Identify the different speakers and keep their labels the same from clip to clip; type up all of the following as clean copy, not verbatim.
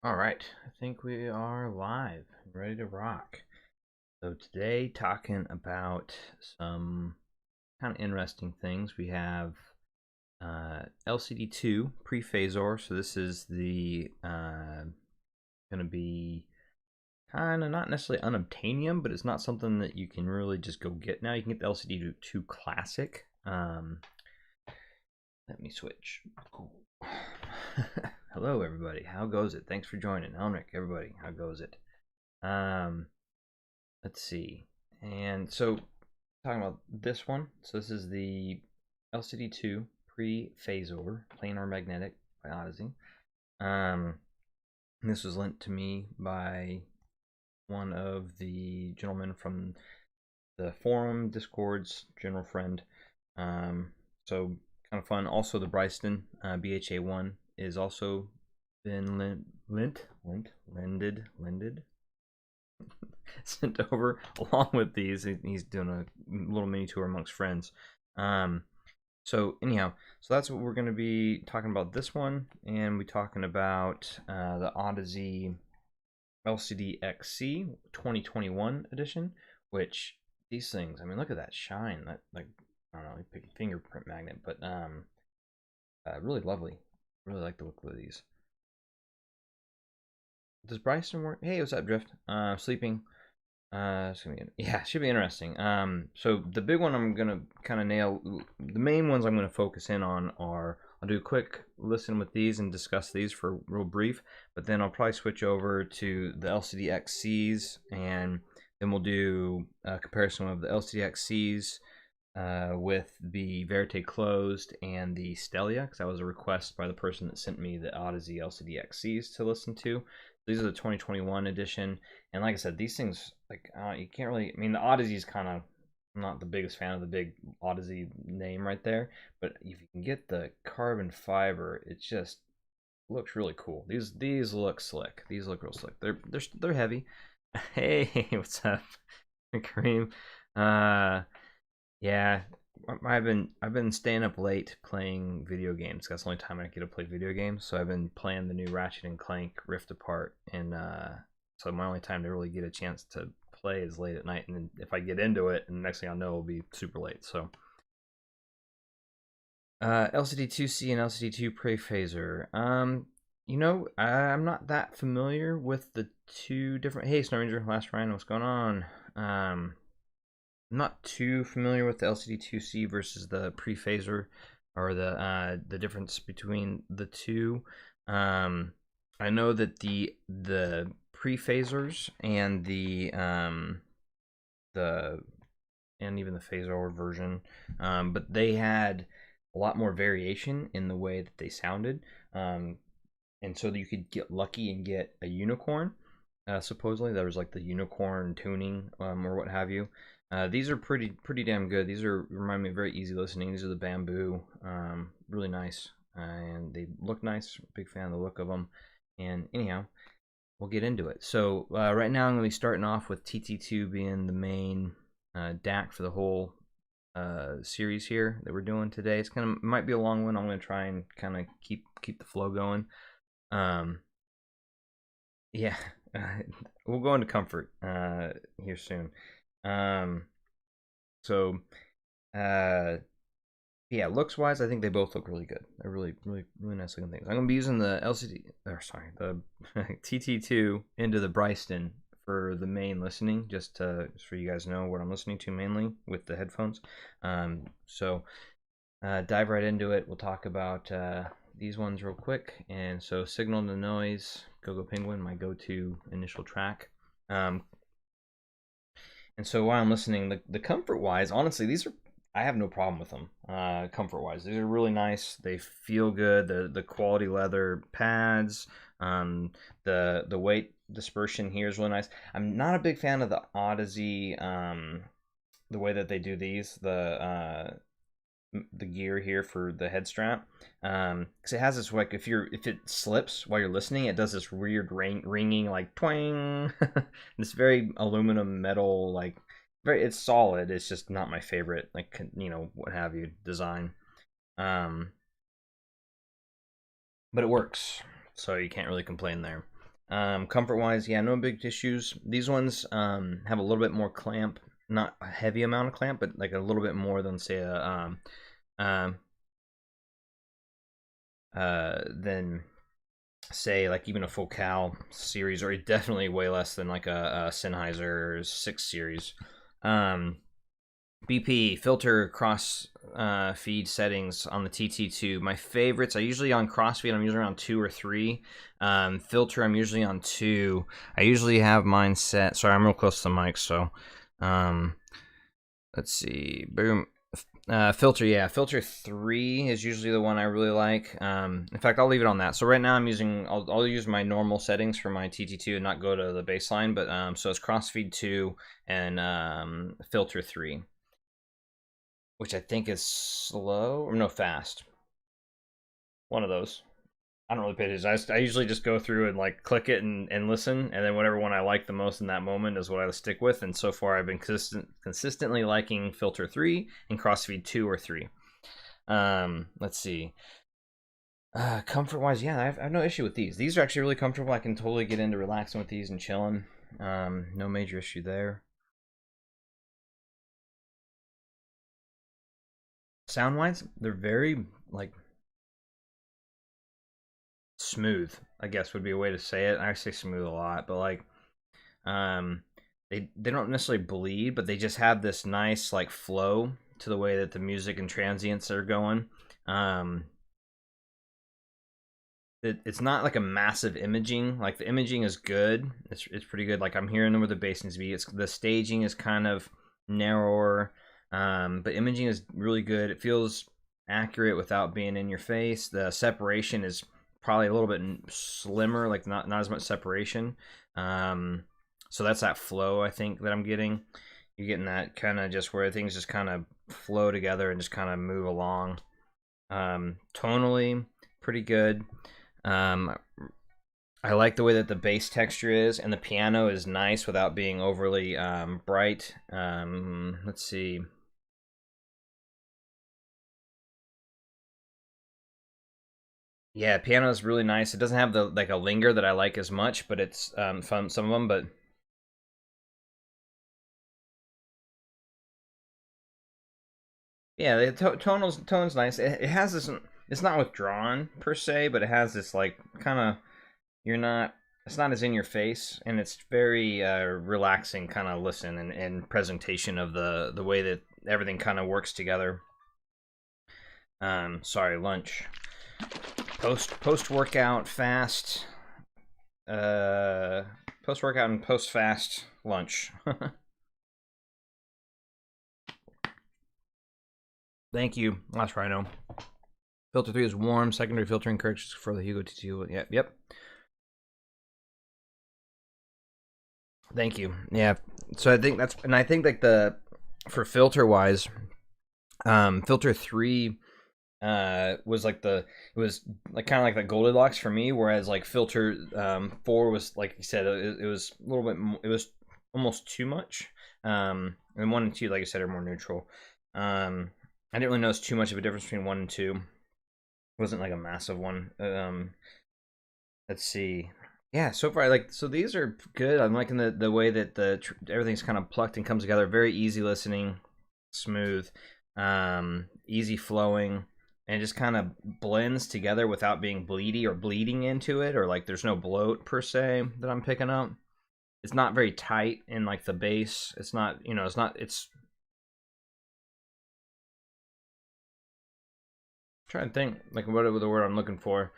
Speaker 1: All right, I think we are live, ready to rock. So today, talking about some kind of interesting things. We have LCD-2 pre-fazor. So this is the going to be kind of not necessarily unobtainium, but it's not something that you can really just go get now. You can get the LCD-2 Classic. Let me switch. Hello, everybody. How goes it? Thanks for joining. Elric, everybody. How goes it? Let's see. And so, talking about this one. So this is the LCD-2 pre-fazor planar magnetic by Audeze. This was lent to me by one of the gentlemen from the forum, Discord's general friend. So kind of fun. Also, the Bryston BHA-1 is also been lended sent over along with these. He's doing a little mini tour amongst friends. So anyhow, so that's what we're going to be talking about this one, and we're talking about the Audeze LCD-XC 2021 edition, which these things, I mean, look at that shine. That, like, I don't know, pick a fingerprint magnet, but really lovely. Really like the look of these. Does Bryson work? Hey, what's up, Drift? Sleeping. It's gonna be, yeah, should be interesting. So the big one I'm gonna kind of nail. The main ones I'm gonna focus in on are, I'll do a quick listen with these and discuss these for real brief, but then I'll probably switch over to the LCD-XCs, and then we'll do a comparison of the LCD-XCs with the Verite Closed and the Stellia, because that was a request by the person that sent me the Audeze LCD-XCs to listen to. These are the 2021 edition, and like I said, these things, like, you can't really, I mean, the Audeze is kind of, I'm not the biggest fan of the big Audeze name right there, but if you can get the carbon fiber, it just looks really cool. These look slick. These look real slick. They're heavy. Hey, what's up, Kareem? Yeah, I've been staying up late playing video games. That's the only time I get to play video games. So I've been playing the new Ratchet and Clank Rift Apart, and so my only time to really get a chance to play is late at night. And if I get into it, and the next thing I'll know, it'll be super late. So LCD-2C and LCD-2 pre-fazor. You know, I'm not that familiar with the two different. Hey, Snow Ranger, Last Ryan, what's going on? I'm not too familiar with the LCD-2C versus the pre-fazor, or the difference between the two. I know that the pre-fazors and and even the phasor version, but they had a lot more variation in the way that they sounded, and so that you could get lucky and get a unicorn. Supposedly there was like the unicorn tuning, or what have you. These are pretty damn good. These remind me of very easy listening. These are the bamboo, really nice, and they look nice. Big fan of the look of them. And anyhow, we'll get into it. So right now I'm going to be starting off with TT2 being the main DAC for the whole series here that we're doing today. It's might be a long one. I'm going to try and kind of keep the flow going. Yeah, we'll go into comfort here soon. So, yeah, looks wise, I think they both look really good. They're really nice looking things. I'm gonna be using the the TT2 into the Bryston for the main listening, just for you guys know what I'm listening to mainly with the headphones. So dive right into it. We'll talk about these ones real quick. And so, Signal to Noise, Go Go Penguin, my go-to initial track. And so while I'm listening, the comfort wise, honestly, these are, I have no problem with them. Comfort wise, these are really nice. They feel good. The quality leather pads, the weight dispersion here is really nice. I'm not a big fan of the Audeze, the way that they do these, the gear here for the head strap, because it has this, like, if it slips while you're listening, it does this weird ringing, like twang. This very aluminum metal, like, it's solid. It's just not my favorite, like, you know, what have you, design. But it works, so you can't really complain there. Comfort wise, yeah, no big issues. These ones have a little bit more clamp, not a heavy amount of clamp, but like a little bit more than say a than say like even a Focal series, or definitely way less than like a Sennheiser 6 series. BP filter cross feed settings on the TT2. My favorites, I usually on crossfeed, I'm usually around 2 or 3. Filter, I'm usually on 2. I usually have mine set. Sorry, I'm real close to the mic, so let's see. Boom. Filter, yeah, filter 3 is usually the one I really like. In fact, I'll leave it on that. So right now I'm using, I'll use my normal settings for my TT2 and not go to the baseline, but so it's crossfeed 2 and filter 3, which I think is slow, or no, fast. One of those. I don't really pay attention. I usually just go through and like click it and listen, and then whatever one I like the most in that moment is what I stick with. And so far, I've been consistently liking filter 3 and crossfeed 2 or 3. Let's see. Comfort wise, yeah, I have no issue with these. These are actually really comfortable. I can totally get into relaxing with these and chilling. No major issue there. Sound wise, they're very like smooth, I guess would be a way to say it. I say smooth a lot, but like they don't necessarily bleed, but they just have this nice like flow to the way that the music and transients are going. It's not like a massive imaging. Like the imaging is good. It's pretty good. Like I'm hearing where the bass needs to be. It's the staging is kind of narrower, but imaging is really good. It feels accurate without being in your face. The separation is probably a little bit slimmer, like not as much separation. So that's that flow I think that I'm getting. You're getting that kind of just where things just kind of flow together and just kind of move along. Tonally, pretty good. I like the way that the bass texture is, and the piano is nice without being overly bright. Let's see. Yeah, piano is really nice. It doesn't have the like a linger that I like as much, but it's fun, some of them. But yeah, the tone's nice. It has this. It's not withdrawn per se, but it has this like kind of, you're not. It's not as in your face, and it's very relaxing kind of listen and presentation of the way that everything kind of works together. Sorry, lunch. Post workout fast. Post workout and post fast lunch. Thank you, last Rhino. Filter 3 is warm. Secondary filtering corrections for the Hugo TT2. Yep. Thank you. Yeah. So I think that's, and I think like for filter wise, filter 3 was like it was like kind of like the Goldilocks for me, whereas like filter 4 was, like you said, it was a little bit more, it was almost too much. And 1 and 2, like I said, are more neutral. I didn't really notice too much of a difference between 1 and 2. It wasn't like a massive one. Let's see. Yeah, so far, like, so these are good. I'm liking the way that everything's kind of plucked and comes together. Very easy listening, smooth, easy flowing, and just kind of blends together without being bleedy or bleeding into it, or like there's no bloat per se that I'm picking up. It's not very tight in like the bass. It's not, it's I'm trying to think like what the word I'm looking for.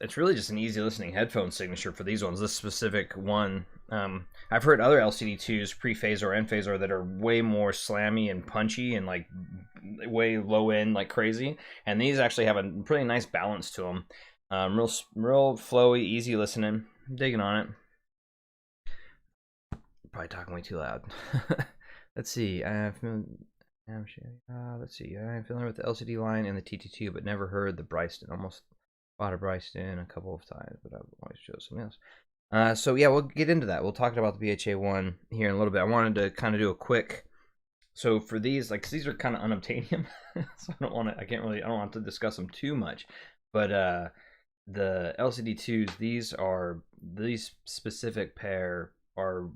Speaker 1: It's really just an easy listening headphone signature for these ones. This specific one, I've heard other LCD2s, pre-fazor and phasor, that are way more slammy and punchy and like way low end, like crazy. And these actually have a pretty nice balance to them. Real flowy, easy listening. I'm digging on it. Probably talking way too loud. Let's see. Let's see. I'm familiar with the LCD line and the TT2, but never heard the Bryston. Almost bought a Bryston a couple of times, but I've always chose something else. So yeah, we'll get into that. We'll talk about the BHA-1 here in a little bit. I wanted to kind of do a quick. So for these, like, 'cause these are kind of unobtainium, so I don't want to discuss them too much. But the LCD2s, these specific pair are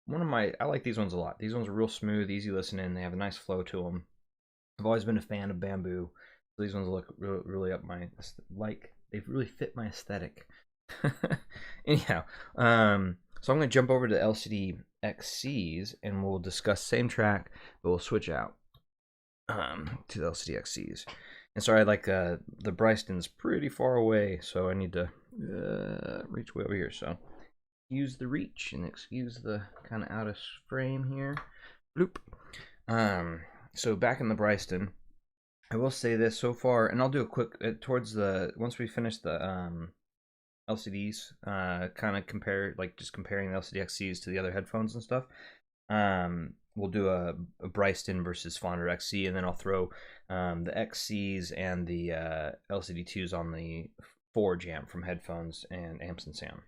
Speaker 1: one of my, I like these ones a lot. These ones are real smooth, easy listening. They have a nice flow to them. I've always been a fan of bamboo. So these ones look really up my, like, they really fit my aesthetic. Anyhow, so I'm going to jump over to LCD-XCs and we'll discuss same track, but we'll switch out to the LCD-XCs. And sorry, like the Bryston's pretty far away, so I need to reach way over here. So use the reach and excuse the kind of out of frame here. Bloop. So back in the Bryston, I will say this so far, and I'll do a quick towards the once we finish the LCDs, kind of compare, like just comparing the LCD-XCs to the other headphones and stuff. We'll do a Bryston versus Phonitor XE, and then I'll throw the XCs and the LCD2s on the 4 jam from headphones and amps and sound.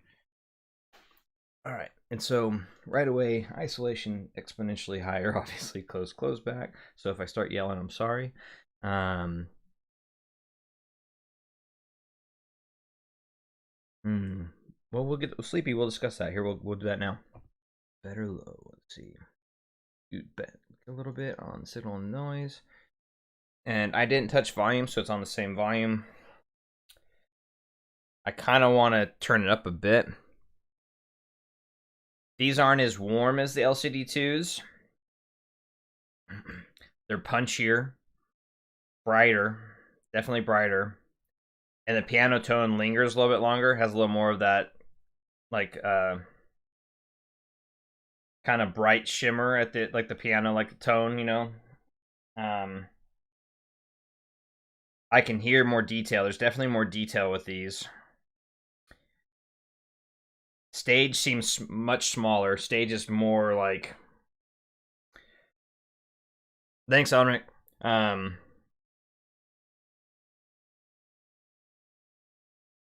Speaker 1: All right, and so right away, isolation exponentially higher, obviously close back. So if I start yelling, I'm sorry. Well, we'll get sleepy. We'll discuss that here. We'll do that now. Better low. Let's see. A little bit on signal and noise, and I didn't touch volume, so it's on the same volume. I kind of want to turn it up a bit. These aren't as warm as the LCD2s. They're punchier, brighter, definitely brighter, and the piano tone lingers a little bit longer, has a little more of that like kind of bright shimmer at the like the piano like tone, you know. I can hear more detail. There's definitely more detail with these. Stage seems much smaller. Stage is more like, thanks, Alric.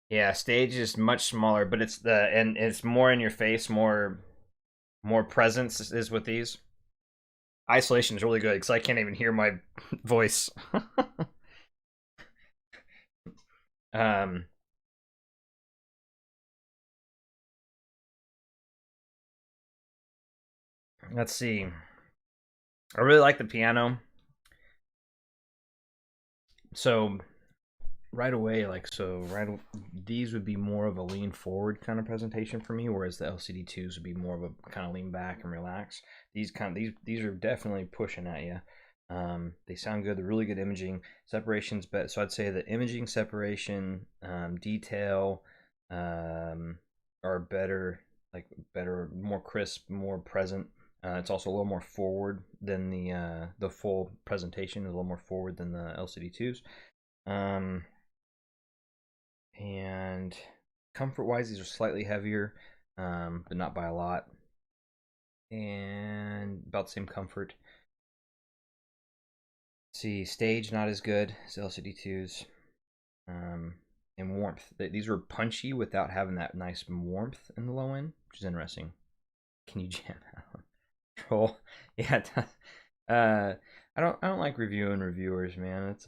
Speaker 1: Yeah, stage is much smaller, but it's more in your face, more presence is with these. Isolation is really good because I can't even hear my voice. Let's see. I really like the piano. So right away, these would be more of a lean forward kind of presentation for me, whereas the LCD2s would be more of a kind of lean back and relax. These are definitely pushing at you. They sound good. They're really good imaging. Separation's better. So I'd say the imaging, separation, detail are better, more crisp, more present. It's also a little more forward than the full presentation is a little more forward than the LCD2s. And comfort-wise, these are slightly heavier, but not by a lot. And about the same comfort. See, stage not as good as LCD2s. And warmth. These were punchy without having that nice warmth in the low end, which is interesting. Can you jam out? Troll. Yeah. I don't like reviewing reviewers, man. It's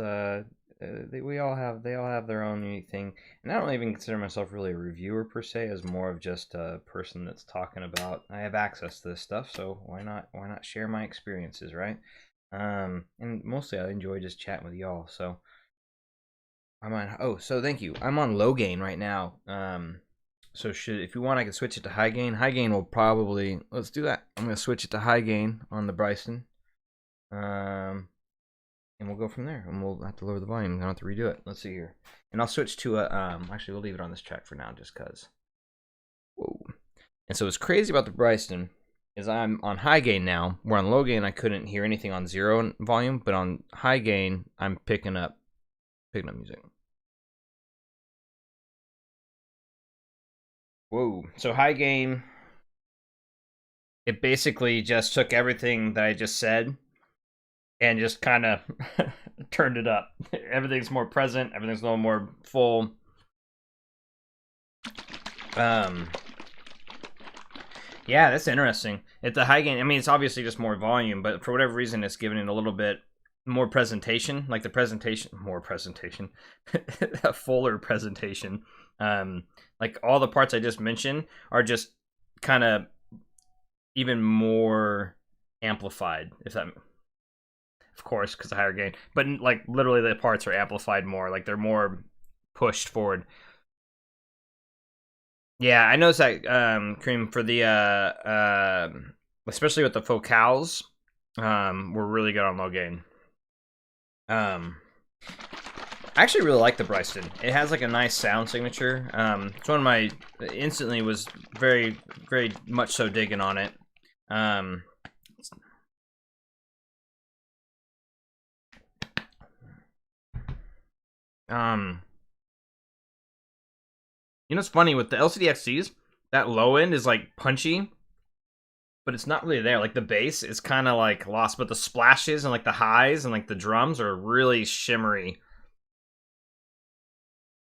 Speaker 1: they all have their own unique thing, and I don't even consider myself really a reviewer per se, as more of just a person that's talking about. I have access to this stuff, so why not share my experiences, right? And mostly I enjoy just chatting with y'all. So so thank you. I'm on low gain right now. So if you want, I can switch it to high gain. High gain will probably, let's do that. I'm gonna switch it to high gain on the Bryston. And we'll go from there, and we'll have to lower the volume. I don't have to redo it. Let's see here. And I'll switch to a, actually, we'll leave it on this track for now, just because. Whoa. And so what's crazy about the Bryston is I'm on high gain now, where on low gain I couldn't hear anything on 0 volume, but on high gain, I'm picking up music. Whoa. So high gain, it basically just took everything that I just said and just kind of turned it up. Everything's more present. Everything's a little more full. Yeah, that's interesting. At the high gain, I mean, it's obviously just more volume, but for whatever reason, it's giving it a little bit more presentation, like the presentation, more presentation, a fuller presentation. Like all the parts I just mentioned are just kind of even more amplified, if that, of course, because of higher gain, but like literally the parts are amplified more, like they're more pushed forward. Yeah, I noticed that, Cream, for the especially with the focals, we're really good on low gain. I actually really like the Bryston. It has like a nice sound signature. It's one of my, instantly was very, very much so digging on it. You know what's funny with the LCD-XCs? That low end is like punchy, but it's not really there. Like the bass is kind of like lost, but the splashes and like the highs and like the drums are really shimmery.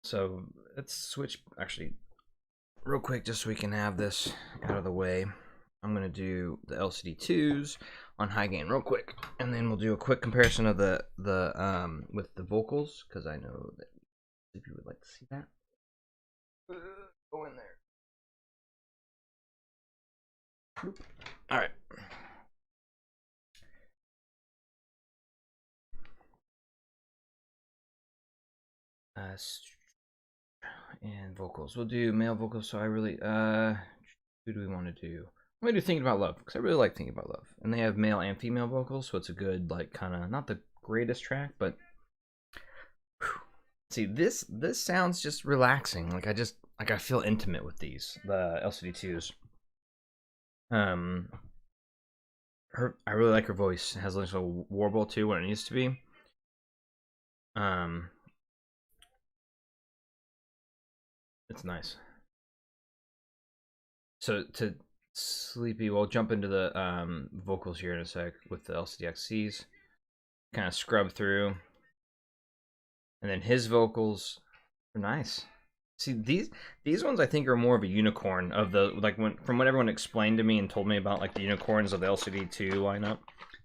Speaker 1: So let's switch actually real quick just so we can have this out of the way. I'm gonna do the LCD2s on high gain real quick, and then we'll do a quick comparison of the with the vocals, because I know that if you would like to see that. Go in there. All right. And vocals. We'll do male vocals. So I really, who do we want to do? I'm gonna do Thinking About Love, because I really like Thinking About Love, and they have male and female vocals, so it's a good, like, kind of not the greatest track, but whew. See, this sounds just relaxing. Like I feel intimate with these, the LCD2s. I really like her voice. It has like a warble too when it needs to be. It's nice. So to Sleepy, we'll jump into the vocals here in a sec with the LCD-XCs. Kind of scrub through, and then his vocals are nice. See, these ones I think are more of a unicorn of the, like, from what everyone explained to me and told me about, like the unicorns of the LCD2 lineup.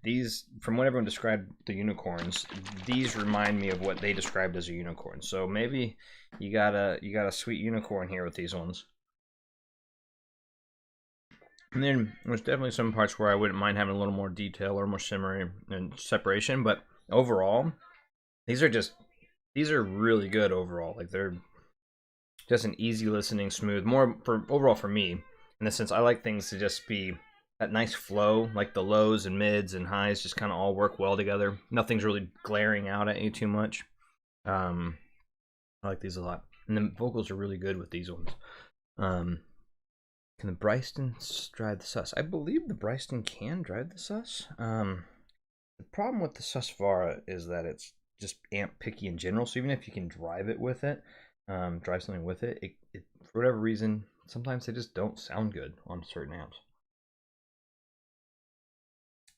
Speaker 1: These, from what everyone described the unicorns, these remind me of what they described as a unicorn. So maybe you got a sweet unicorn here with these ones. And then there's definitely some parts where I wouldn't mind having a little more detail or more shimmery and separation, but overall, these are really good overall. Like they're just an easy listening, smooth, more for overall for me. In the sense, I like things to just be that nice flow, like the lows and mids and highs just kind of all work well together. Nothing's really glaring out at you too much. I like these a lot, and the vocals are really good with these ones. Can the Bryston drive the sus? I believe the Bryston can drive the sus. The problem with the Susvara is that it's just amp picky in general. So even if you can drive it with it, drive something with it, it for whatever reason, sometimes they just don't sound good on certain amps.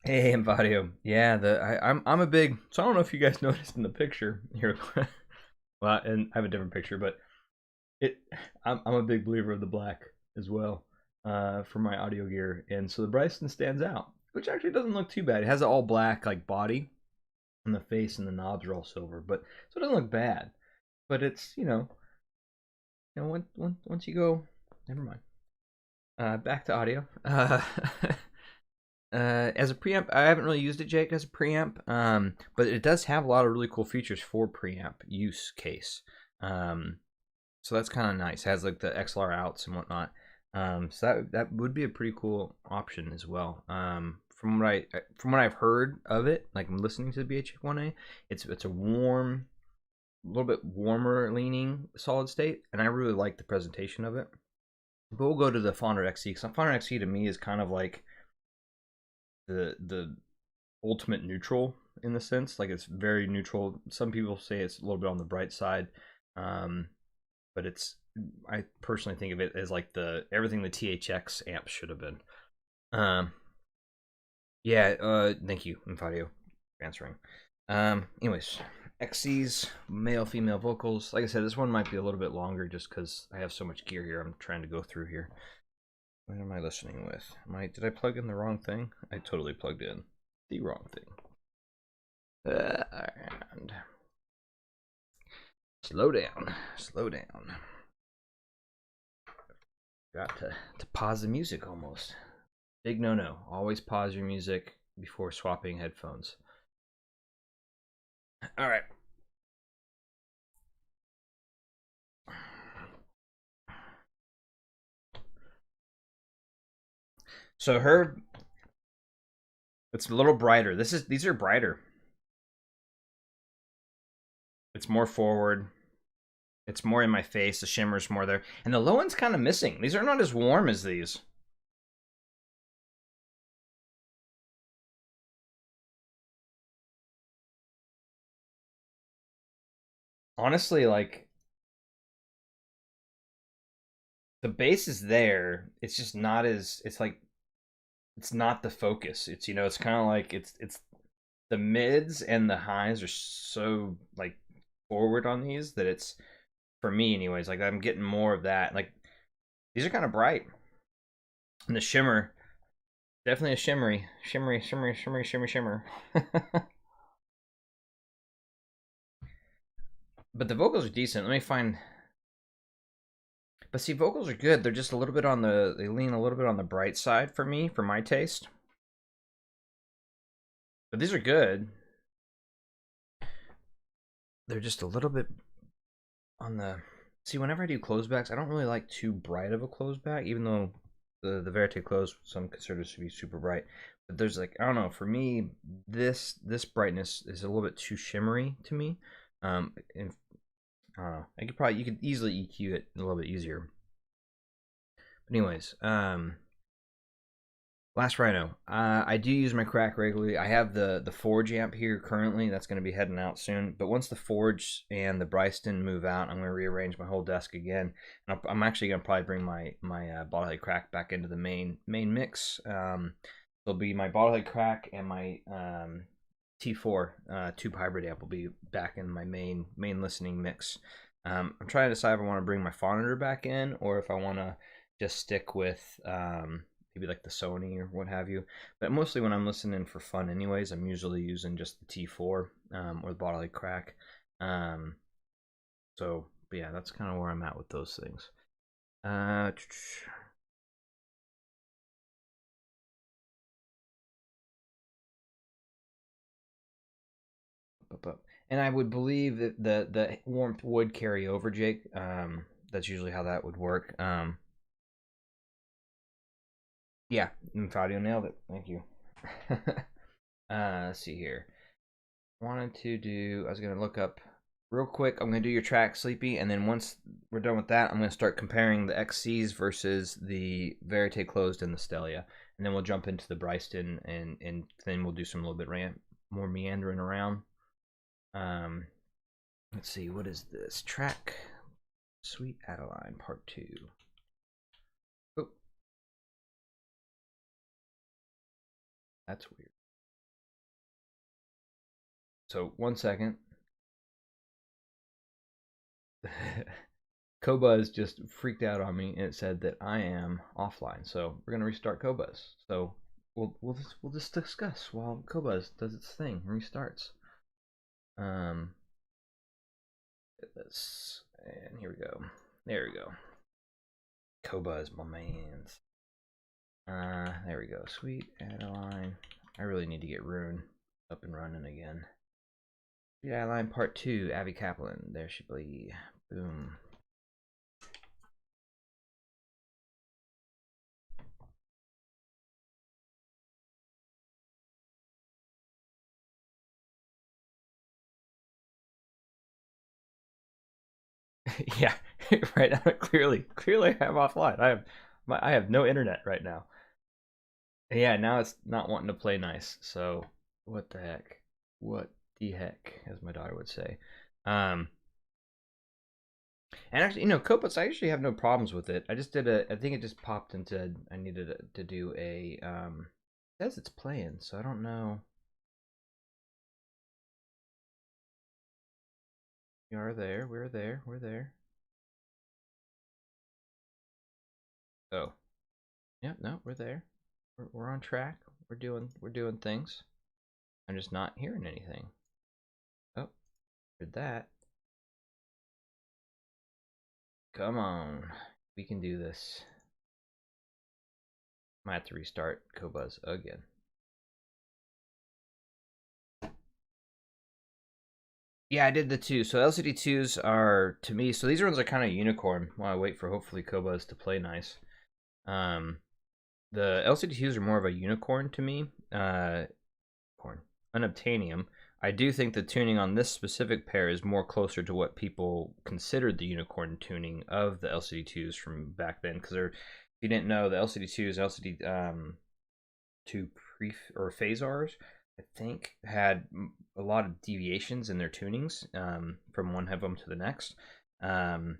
Speaker 1: Hey, Envadio. Yeah, I'm a big, so I don't know if you guys noticed in the picture here. Well, and I have a different picture, but I'm a big believer of the black as well, for my audio gear, and so the Bryston stands out, which actually doesn't look too bad. It has an all black like body, and the face and the knobs are all silver, but so it doesn't look bad. But it's, once you go, never mind. Back to audio. As a preamp, I haven't really used it, Jake, as a preamp, but it does have a lot of really cool features for preamp use case. So that's kind of nice. It has like the XLR outs and whatnot. So that would be a pretty cool option as well. From what I've heard of it, like I'm listening to the BHA-1A, it's a warm, a little bit warmer leaning solid state, and I really like the presentation of it. But we'll go to the Phonitor XE, because Phonitor XE to me is kind of like the ultimate neutral in the sense, like it's very neutral. Some people say it's a little bit on the bright side, but I personally think of it as like everything the THX amp should have been. Thank you, Envadio, for answering. Anyways, XC's male female vocals. Like I said, this one might be a little bit longer just because I have so much gear here I'm trying to go through here. What am I listening with? Did I plug in the wrong thing? I totally plugged in the wrong thing. And slow down, slow down. Got to pause the music almost. Big no-no. Always pause your music before swapping headphones. All right. So her, it's a little brighter. These are brighter. It's more forward. It's more in my face. The shimmer's more there. And the low end's kind of missing. These are not as warm as these. Honestly, like, the bass is there. It's just not as, it's like, it's not the focus. It's, it's kind of like, it's the mids and the highs are so, like, forward on these that it's, for me anyways, like, I'm getting more of that. Like, these are kind of bright. And the shimmer, definitely a shimmery. But the vocals are decent. Let me find. But see, vocals are good. They're just a little bit on the. They lean a little bit on the bright side for me, for my taste. But these are good. They're just a little bit on the. See, whenever I do closebacks, I don't really like too bright of a closeback, even though the Verite Closed, some consider to be super bright. But there's like, I don't know, for me, this brightness is a little bit too shimmery to me. And I don't know. You could easily EQ it a little bit easier. But anyways, last Rhino. I do use my crack regularly. I have the Forge amp here currently. That's going to be heading out soon. But once the Forge and the Bryston move out, I'm going to rearrange my whole desk again. And I'm actually going to probably bring my bottle head crack back into the main mix. There'll be my bottle head crack and my T4 tube hybrid amp will be back in my main listening mix. I'm trying to decide if I want to bring my Phonitor back in or if I want to just stick with maybe like the Sony or what have you. But mostly when I'm listening for fun anyways, I'm usually using just the T4 or the bottle head crack. So but yeah, that's kind of where I'm at with those things. And I would believe that the warmth would carry over, Jake. That's usually how that would work. Yeah, Claudio nailed it. Thank you. Let's see here. I was gonna look up real quick. I'm gonna do your track Sleepy, and then once we're done with that, I'm gonna start comparing the XCs versus the Verite Closed and the Stellia, and then we'll jump into the Bryston, and then we'll do some little bit more meandering around. Let's see, what is this track? Sweet Adeline Part 2. Oh, that's weird. So 1 second. Qobuz just freaked out on me and it said that I am offline. So we're gonna restart Qobuz. So we'll just discuss while Qobuz does its thing, restarts. This and here we go. There we go. Qobuz, my man's. There we go. Sweet Adeline. I really need to get Rune up and running again. Sweet Adeline Part 2, Abby Kaplan. There she be. Boom. Yeah, right. Clearly, I'm offline. I have no internet right now. Yeah, now it's not wanting to play nice. So what the heck? What the heck, as my daughter would say. And actually, Qobuz, I actually have no problems with it. I just did I think it just popped and said I needed to do a, it says it's playing, so I don't know. We are there, we're there. Oh, yeah, no, we're there. We're on track. We're doing things. I'm just not hearing anything. Did that. Come on. We can do this. Might have to restart Qobuz again. Yeah, I did the two. So LCD2s are, to me, so these ones are kind of unicorn while I wait for hopefully Qobuz to play nice. The LCD2s are more of a unicorn to me. Unobtainium. I do think the tuning on this specific pair is more closer to what people considered the unicorn tuning of the LCD2s from back then. Because if you didn't know, the LCD2s, LCD2 pre-fazors, I think, had a lot of deviations in their tunings from one headphone to the next. And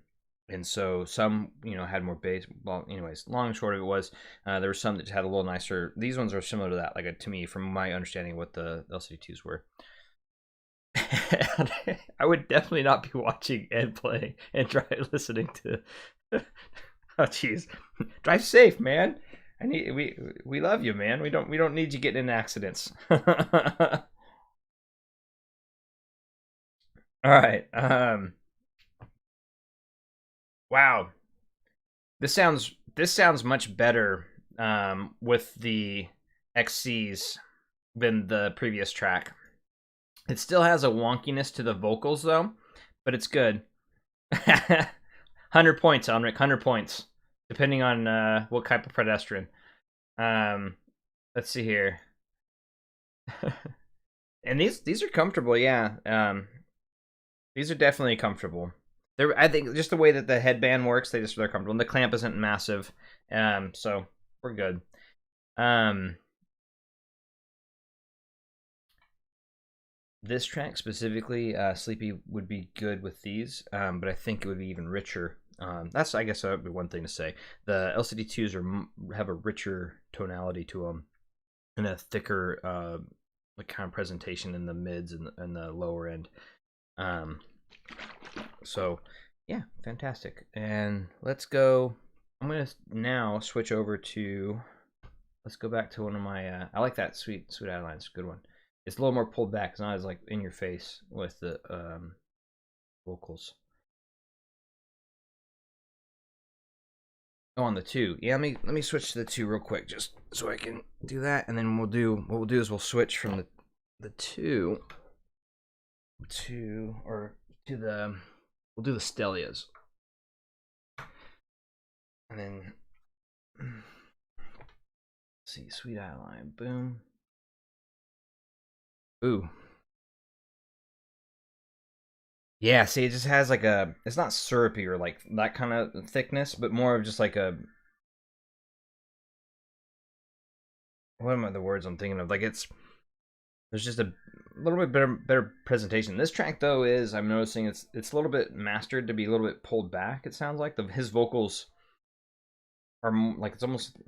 Speaker 1: so some, had more bass. Well, anyways, long and short of it was, there were some that had a little nicer. These ones are similar to that, like to me, from my understanding of what the LCD2s were. I would definitely not be watching and playing and listening to. Oh, jeez, drive safe, man. We love you, man. We don't need you getting in accidents. All right. Wow. This sounds much better with the XCs than the previous track. It still has a wonkiness to the vocals though, but it's good. 100 points, Elric. 100 points, depending on what type of pedestrian. Let's see here. And these are comfortable, yeah. These are definitely comfortable. I think just the way that the headband works, they're comfortable. And the clamp isn't massive, so we're good. This track specifically, Sleepy would be good with these, but I think it would be even richer. That's, I guess, that would be one thing to say. The LCD2s have a richer tonality to them, and a thicker, like kind of presentation in the mids and the lower end. So yeah, fantastic. And let's go. I'm gonna now switch over to. Let's go back to one of my. I like that sweet outlines. Good one. It's a little more pulled back. It's not as like in your face with the vocals. Oh, on the two. Yeah, let me switch to the two real quick, just so I can do that, and then what we'll do is we'll switch from the two to the we'll do the Stellias, and then let's see, sweet outline, boom. Ooh. Yeah, see, it just has like it's not syrupy or like that kind of thickness, but more of just like a, what am I, the words I'm thinking of? Like there's just a little bit better presentation. This track though I'm noticing it's a little bit mastered to be a little bit pulled back. It sounds like his vocals are like, it's almost,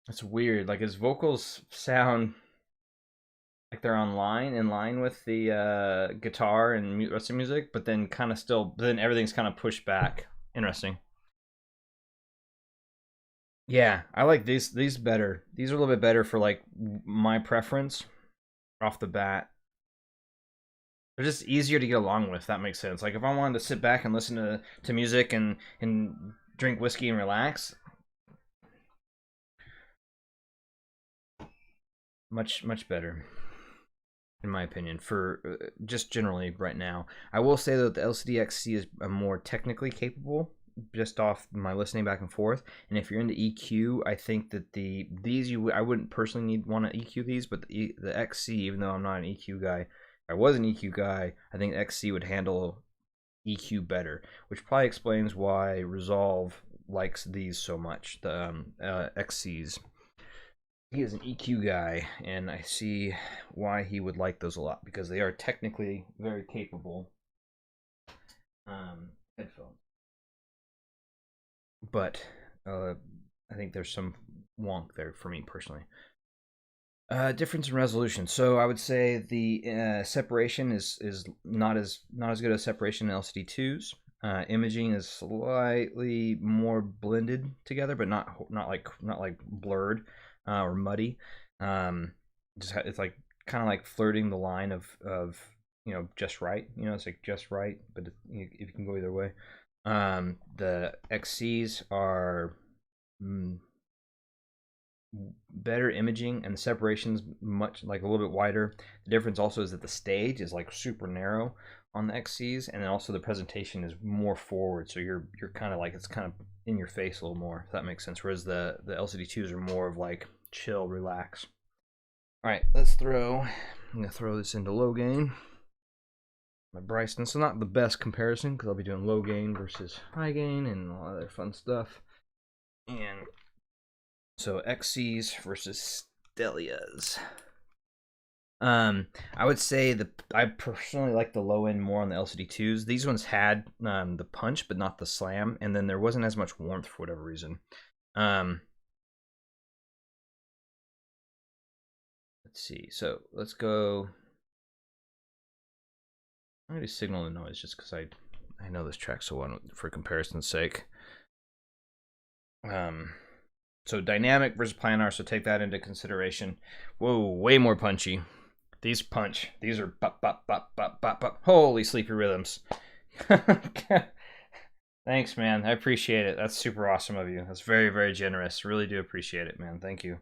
Speaker 1: it's weird. Like his vocals sound like they're in line with the guitar and rest of music, but then kind of still, then everything's kind of pushed back. Interesting. Yeah, I like these better. These are a little bit better for like my preference off the bat. They're just easier to get along with, if that makes sense. Like if I wanted to sit back and listen to music and drink whiskey and relax, much better, in my opinion, for just generally right now. I will say that the LCD-XC is more technically capable, just off my listening back and forth. And if you're into EQ, I think that I wouldn't personally want to EQ these, but the XC, even though I'm not an EQ guy, if I was an EQ guy, I think XC would handle EQ better, which probably explains why Resolve likes these so much, the XCs. He is an EQ guy, and I see why he would like those a lot, because they are technically very capable headphones. But I think there's some wonk there for me personally. Difference in resolution. So I would say the separation is not as good a separation in LCD2s. Imaging is slightly more blended together, but not like blurred or muddy. It's like kind of like flirting the line of you know, just right. You know, it's like just right, but you can go either way. The XCs are better imaging, and the separation's much like a little bit wider. The difference also is that the stage is like super narrow on the XCs, and then also the presentation is more forward, so you're kind of like, it's kind of in your face a little more, if that makes sense. Whereas the LCD2s are more of like chill, relax. All right, I'm gonna throw this into low gain. My Bryston, so not the best comparison because I'll be doing low gain versus high gain and all other fun stuff. And so XCs versus Stellias. I would say I personally like the low end more on the LCD2s. These ones had the punch but not the slam, and then there wasn't as much warmth for whatever reason. Let's see. So let's go. I'm gonna do signal and noise just because I know this track so well for comparison's sake. So dynamic versus planar, so take that into consideration. Whoa, way more punchy. These punch. These are bop, bop, bop, bop, bop, bop. Holy sleepy rhythms. Thanks, man. I appreciate it. That's super awesome of you. That's very, very generous. Really do appreciate it, man. Thank you.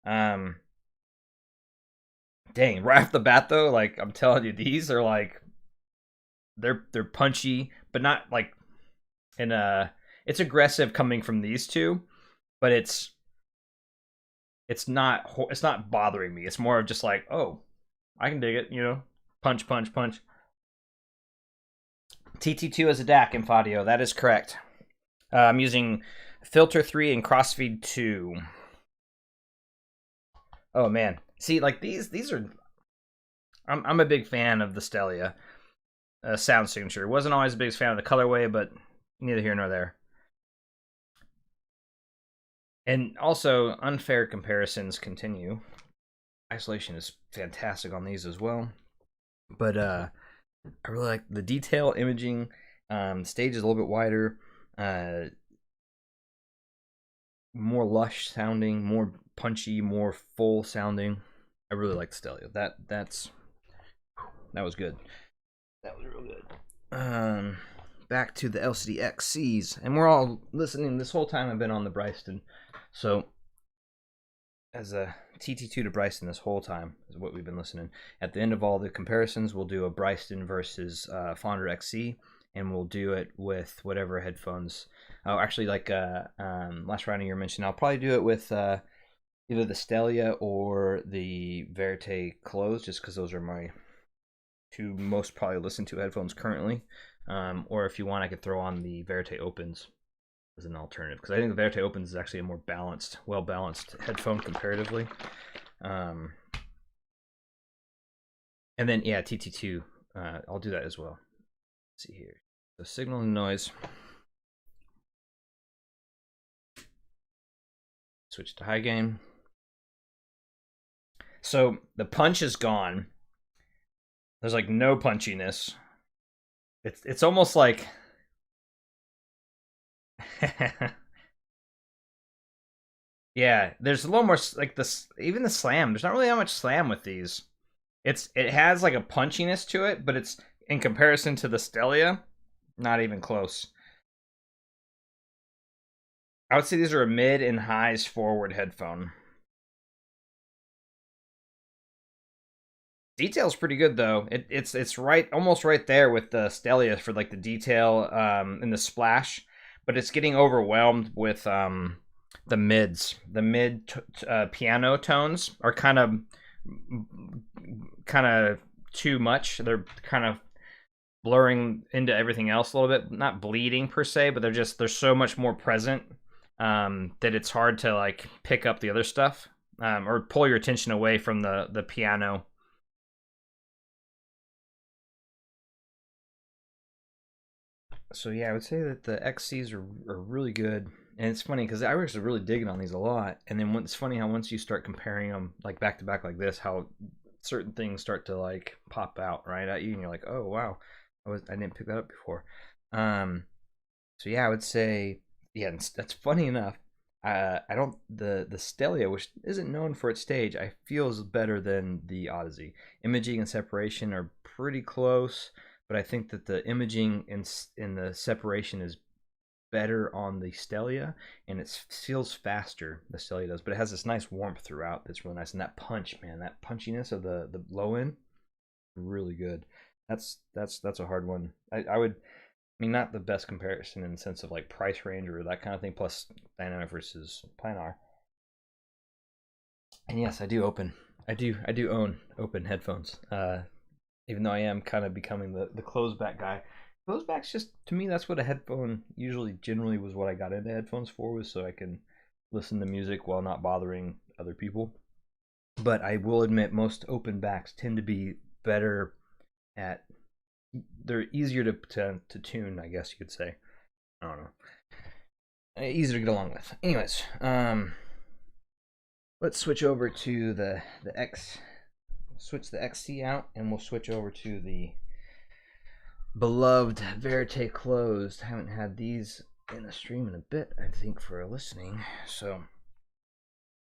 Speaker 1: Dang, right off the bat though, like I'm telling you, these are like they're punchy, but not like in a, it's aggressive coming from these two, but it's not bothering me. It's more of just like, oh, I can dig it, you know, punch, punch, punch. TT2 as a DAC in Fadio, that is correct. I'm using Filter 3 and Crossfeed 2. Oh man, see, like these are. I'm a big fan of the Stellia sound signature. Wasn't always the biggest fan of the colorway, but neither here nor there. And also, unfair comparisons continue. Isolation is fantastic on these as well. But I really like the detail imaging. The stage is a little bit wider. More lush sounding, more punchy, more full sounding. I really like Stellia. That was good. That was real good. Back to the LCD-XCs, and we're all listening. This whole time I've been on the Bryston, so as a TT2 to Bryston this whole time is what we've been listening. At the end of all the comparisons, we'll do a Bryston versus Phonitor XE, and we'll do it with whatever headphones. Oh, actually, like last round you mentioned, I'll probably do it with either the Stellia or the Verite Closed, just because those are my two most probably listened to headphones currently. Or if you want, I could throw on the Verite Opens as an alternative, because I think the Verite Opens is actually a more balanced, well-balanced headphone comparatively. And then yeah, TT2, I'll do that as well. Let's see here. So signal and noise. Switch to high gain. So the punch is gone. There's like no punchiness. It's almost like yeah, there's a little more like this, even the slam. There's not really that much slam with these. It has like a punchiness to it, but it's in comparison to the Stellia, not even close. I would say these are a mid and highs forward headphone. Detail's pretty good though. It's right, almost right there with the Stellia for like the detail and the splash, but it's getting overwhelmed with the mids. The mid piano tones are kind of too much. They're kind of blurring into everything else a little bit. Not bleeding per se, but they're so much more present that it's hard to like pick up the other stuff or pull your attention away from the piano. So yeah, I would say that the XCs are really good, and it's funny because I was really digging on these a lot. And then it's funny how once you start comparing them like back to back like this, how certain things start to like pop out right at you, and you're like, oh wow, I didn't pick that up before. So yeah, I would say yeah, that's funny enough. I don't the Stellia, which isn't known for its stage, I feel is better than the Audeze. Imaging and separation are pretty close, but I think that the imaging in the separation is better on the Stellia, and it feels faster. The Stellia does, but it has this nice warmth throughout that's really nice, and that punch, man, that punchiness of the low end, really good. That's a hard one. I would. I mean, not the best comparison in the sense of like price range or that kind of thing. Plus, dynamic versus planar. And yes, I do own open headphones. Even though I am kind of becoming the closed back guy. Closed back's just, to me, that's what a headphone usually generally was what I got into headphones for, was so I can listen to music while not bothering other people. But I will admit most open backs tend to be better at, they're easier to tune, I guess you could say. I don't know. Easier to get along with. Anyways, let's switch over to the X. Switch the XC out, and we'll switch over to the beloved Verite Closed. Haven't had these in a stream in a bit, I think, for listening. So,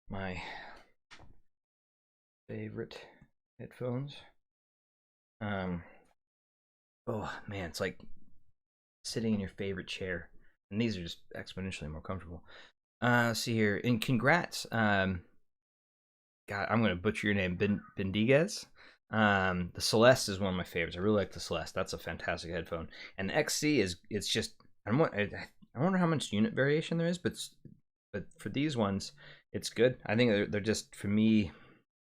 Speaker 1: my favorite headphones. Oh man, it's like sitting in your favorite chair, and these are just exponentially more comfortable. Let's see here, and congrats. God, I'm gonna butcher your name, Bendiguez. The Celeste is one of my favorites. I really like the Celeste. That's a fantastic headphone. And the XC is, it's just, I wonder how much unit variation there is, but for these ones, it's good. I think they're just, for me,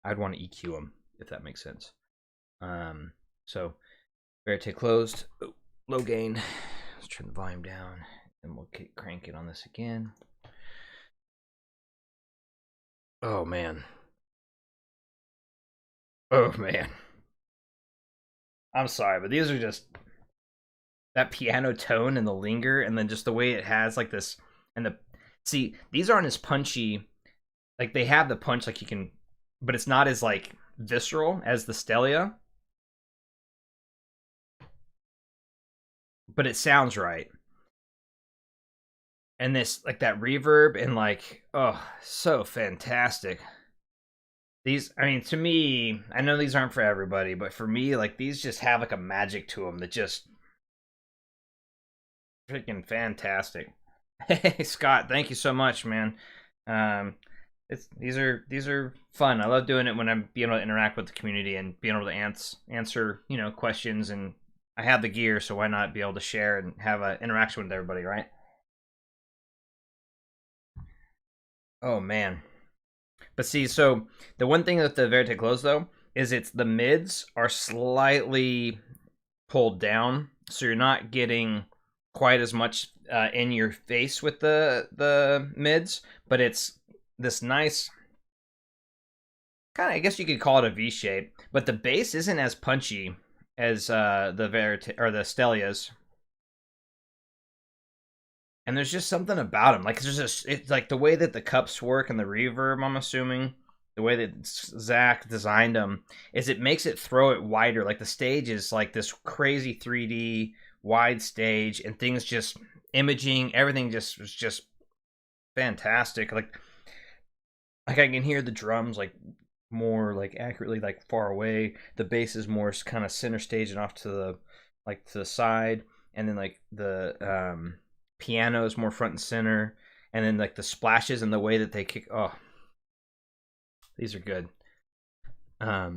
Speaker 1: I'd want to EQ them, if that makes sense. So Verite Closed, low gain. Let's turn the volume down, and we'll crank it on this again. Oh man. Oh man. I'm sorry, but these are just that piano tone and the linger, and then just the way it has like this, and see, these aren't as punchy. Like, they have the punch, like you can, but it's not as like visceral as the Stellia. But it sounds right. And this, like, that reverb, and like, oh, so fantastic. These, I mean, to me, I know these aren't for everybody, but for me, like, these just have like a magic to them that just freaking fantastic. Hey Scott, thank you so much, man. These are fun. I love doing it when I'm being able to interact with the community and being able to answer questions, and I have the gear, so why not be able to share and have an interaction with everybody, right? Oh man. But see, so the one thing with the Verite Closed though is the mids are slightly pulled down, so you're not getting quite as much in your face with the mids, but it's this nice kind of, I guess you could call it a V shape, but the bass isn't as punchy as the Verite or the Stellias. And there's just something about them. Like, it's like the way that the cups work and the reverb, I'm assuming, the way that Zach designed them, is it makes it throw it wider. Like, the stage is like this crazy 3D wide stage, and things just imaging, everything just was just fantastic. Like I can hear the drums like more like accurately, like far away. The bass is more kind of center stage and off to the side, and then like the piano is more front and center, and then like the splashes and the way that they kick. Oh, these are good. But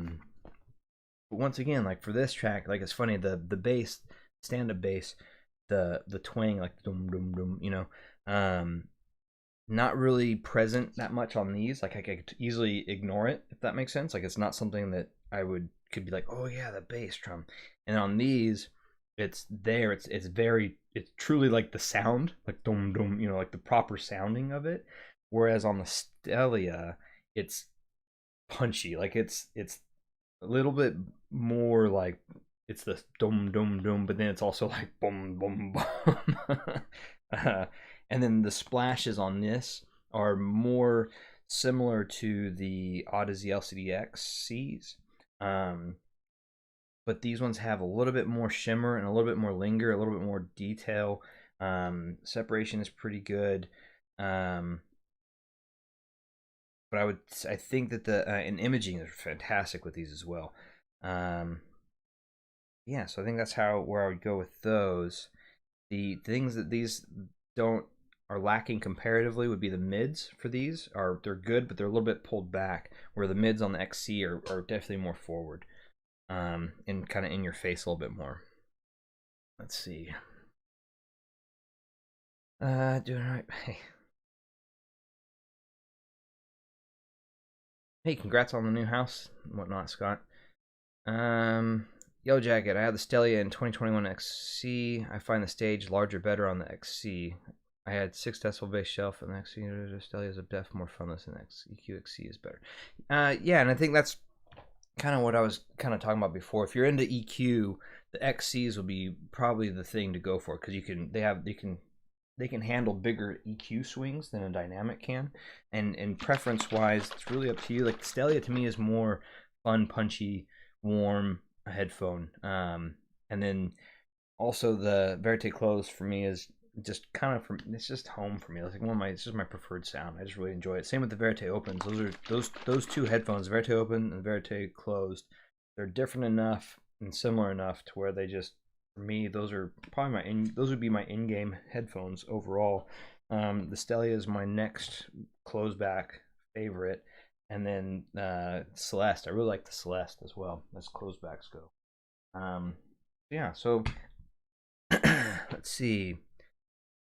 Speaker 1: once again, like for this track, like it's funny, the bass, stand-up bass, the twang, like dum dum dum, not really present that much on these. Like I could easily ignore it, if that makes sense. Like it's not something that I could be like, oh yeah, the bass drum. And on these, it's there. It's truly like the sound, like dum dum, like the proper sounding of it. Whereas on the Stellia, it's punchy. Like it's a little bit more like it's the dum dum dum, but then it's also like boom boom boom. And then the splashes on this are more similar to the Audeze LCD-XCs. But these ones have a little bit more shimmer and a little bit more linger, a little bit more detail. Separation is pretty good. but I think that the and imaging is fantastic with these as well. Yeah, so I think that's where I would go with those. The things that these don't are lacking comparatively would be the mids for these. They're good, but they're a little bit pulled back, where the mids on the XC are definitely more forward, and kind of in your face a little bit more. Let's see. Doing all right. Hey, congrats on the new house and whatnot, Scott. Yellow Jacket, I have the Stellia in 2021 XC. I find the stage larger better on the XC. I had 6 decibel bass shelf and the XC. Stellia is a def more funless than EQ XC is better. Yeah, and I think that's kind of what I was kind of talking about before. If you're into EQ, the XCs will be probably the thing to go for, because they can handle bigger EQ swings than a dynamic can, and preference wise, it's really up to you. Like the Stellia to me is more fun, punchy, warm headphone, and then also the Verite Closed for me is just kind of it's just home for me. It's like it's just my preferred sound. I just really enjoy it. Same with the Verite Opens. Those two headphones, Verite Open and Verite Closed. They're different enough and similar enough to where they just, for me, those are probably those would be my in-game headphones overall. The Stellia is my next closed back favorite, and then Celeste. I really like the Celeste as well as closed backs go. Yeah. So let's see.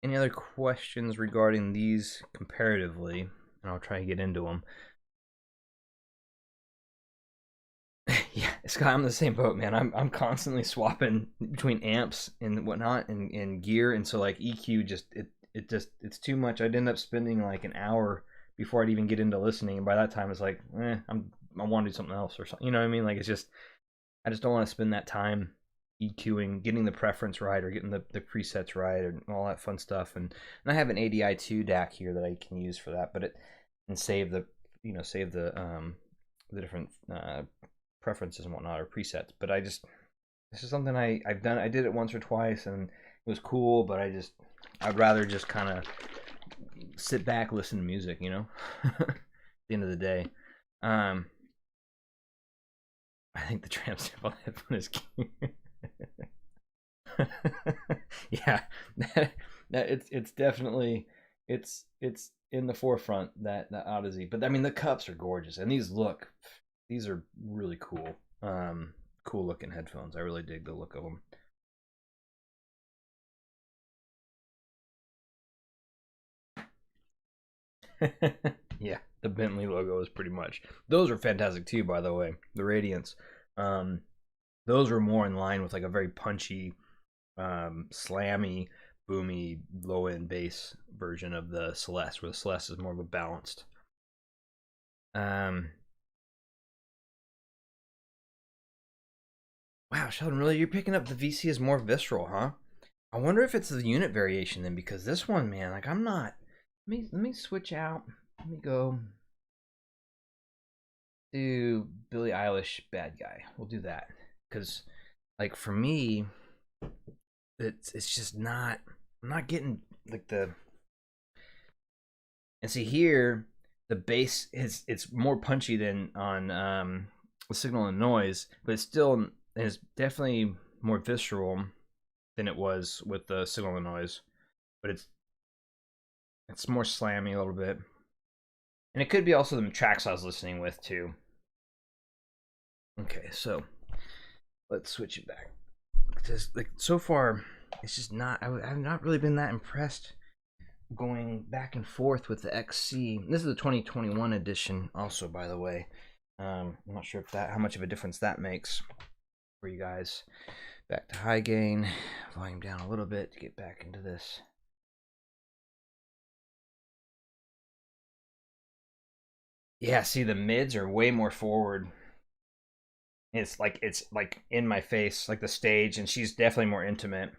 Speaker 1: Any other questions regarding these comparatively? And I'll try to get into them. Yeah, Scott, I'm the same boat, man. I'm constantly swapping between amps and whatnot and gear, and so like EQ it's too much. I'd end up spending like an hour before I'd even get into listening, and by that time it's like, I want to do something else or something. You know what I mean? Like I just don't want to spend that time EQing, getting the preference right, or getting the presets right, and all that fun stuff. And I have an ADI2 DAC here that I can use for that, but save the different preferences and whatnot, or presets. But this is something I've done. I did it once or twice, and it was cool. But I'd rather just kind of sit back, listen to music. At the end of the day. I think the tramp sample headphone is cute. Yeah, it's definitely it's in the forefront, that Audeze. But I mean, the cups are gorgeous, and these are really cool. Cool looking headphones. I really dig the look of them. Yeah, the Bentley logo is pretty much. Those are fantastic too, by the way. The Radiants. Those were more in line with like a very punchy, slammy, boomy, low end bass version of the Celeste, where the Celeste is more of a balanced. Wow, Sheldon, really, you're picking up the VC as more visceral, huh? I wonder if it's the unit variation then, because this one, man, like I'm not. Let me switch out. Let me go do Billie Eilish Bad Guy. We'll do that, because like for me, it's just not. I'm not getting like the. And see here, the bass it's more punchy than on Signal and Noise, but it's definitely more visceral than it was with the Signal and Noise. But it's more slammy a little bit, and it could be also the tracks I was listening with too. Okay, so let's switch it back. Just like so far, it's just not. I've not really been that impressed going back and forth with the XC. This is the 2021 edition, also, by the way. I'm not sure how much of a difference that makes for you guys. Back to high gain, volume down a little bit to get back into this. Yeah, see, the mids are way more forward. It's like in my face, like the stage, and she's definitely more intimate.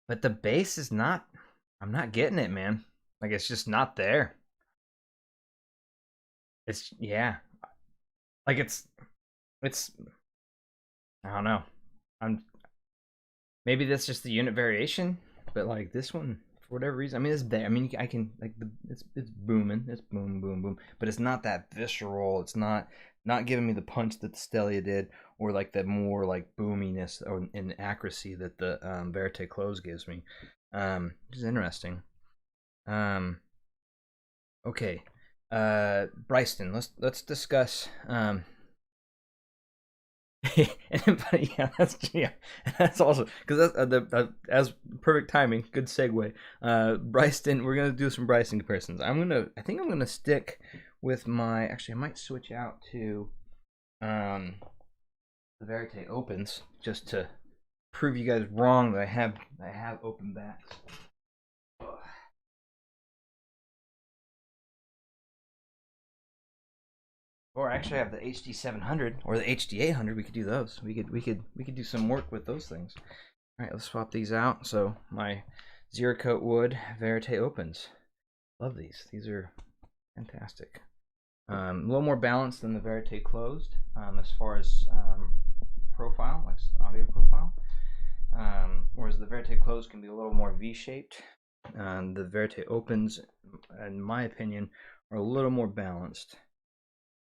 Speaker 1: But the bass is not. I'm not getting it, man. Like it's just not there. It's yeah. Like it's I don't know. I'm maybe that's just the unit variation, but like this one for whatever reason, I mean, it's there. I mean, I can like it's booming, it's boom, boom, boom, but it's not that visceral. It's not giving me the punch that the Stellia did, or like the more like boominess or and accuracy that the Verite Closed gives me. Which is interesting. Okay, Bryston, let's discuss. That's also because that's as perfect timing. Good segue. Bryston, we're gonna do some Bryston comparisons. I think I'm gonna stick with my. Actually, I might switch out to the Verite Opens just to prove you guys wrong that I have open backs. Or actually, I have the HD700 or the HD800. We could do those. We could do some work with those things. All right, let's swap these out. So my zero coat wood Verite Opens. Love these. These are fantastic. A little more balanced than the Verite Closed as far as profile, like audio profile. Whereas the Verite Closed can be a little more V-shaped. The Verite Opens, in my opinion, are a little more balanced.